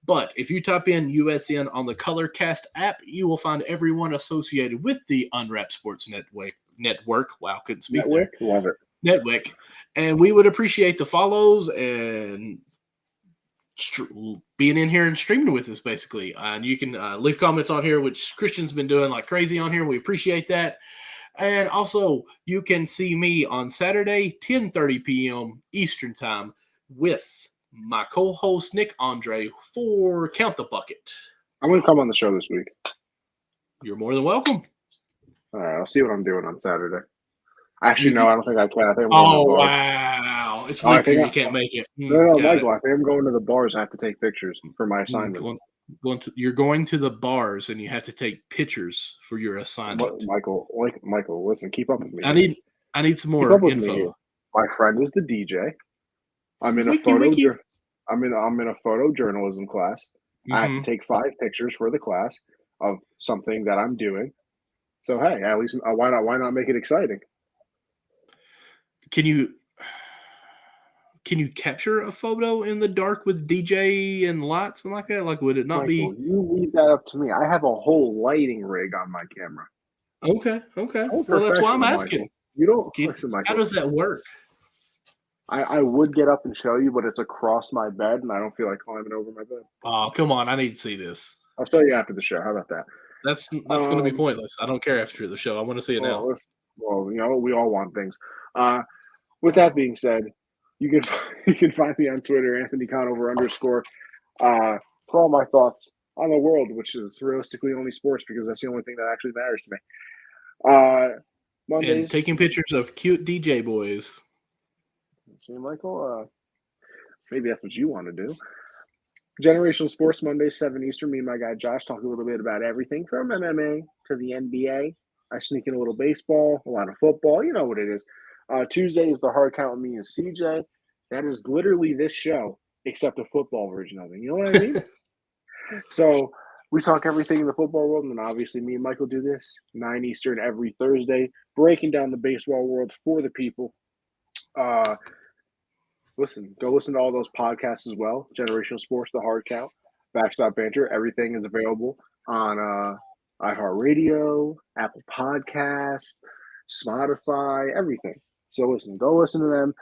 But if you type in USN on the Colorcast app, you will find everyone associated with the Unwrapped Sports Network. Wow, couldn't speak Network? there. Love it. Network. And we would appreciate the follows and being in here and streaming with us, basically. And you can leave comments on here, which Christian's been doing like crazy on here. We appreciate that. And also, you can see me on Saturday, 10:30 p.m. Eastern Time with my co-host, Nick Andre, for Count the Bucket. I'm going to come on the show this week. You're more than welcome. All right, I'll see what I'm doing on Saturday. Actually, no, I don't think I can. I think I'm going to the Oh, bar. wow. It's leap year. You can't make it. No, Michael, I think I'm going to the bars. I have to take pictures for my assignment. You're going to the bars and you have to take pictures for your assignment. Michael, listen, keep up with me. I need some more info. My friend is the DJ. I'm in a photojournalism class. Mm-hmm. I have to take 5 pictures for the class of something that I'm doing. So hey, at least why not make it exciting? Can you capture a photo in the dark with DJ and lights and like that? Like, would it not Michael, be? You leave that up to me. I have a whole lighting rig on my camera. Okay. Well, that's why I'm asking. Michael. You don't listen, Michael. How does that work? I would get up and show you, but it's across my bed, and I don't feel like climbing over my bed. Oh, come on! I need to see this. I'll show you after the show. How about that? That's going to be pointless. I don't care after the show. I want to see it now. Well, we all want things. With that being said, you can find me on Twitter, Anthony Conover _ for all my thoughts on the world, which is realistically only sports because that's the only thing that actually matters to me. Mondays, and taking pictures of cute DJ boys. See, Michael, maybe that's what you want to do. Generational Sports Mondays, 7 Eastern. Me and my guy Josh talk a little bit about everything from MMA to the NBA. I sneak in a little baseball, a lot of football. You know what it is. Tuesday is the hard count with me and CJ. That is literally this show, except a football version of it. You know what I mean? So we talk everything in the football world, and then obviously me and Michael do this 9 Eastern every Thursday, breaking down the baseball world for the people. Go listen to all those podcasts as well. Generational Sports, The Hard Count, Backstop Banter. Everything is available on iHeartRadio, Apple Podcasts, Spotify, everything. So go listen to them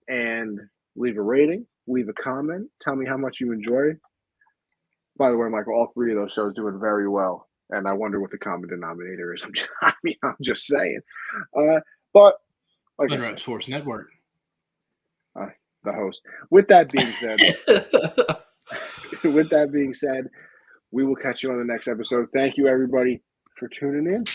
and leave a rating, leave a comment. Tell me how much you enjoy. By the way, Michael, all 3 of those shows doing very well. And I wonder what the common denominator is. I'm just saying. But like Unwrapped Sports Network. The host. With that being said, we will catch you on the next episode. Thank you, everybody, for tuning in.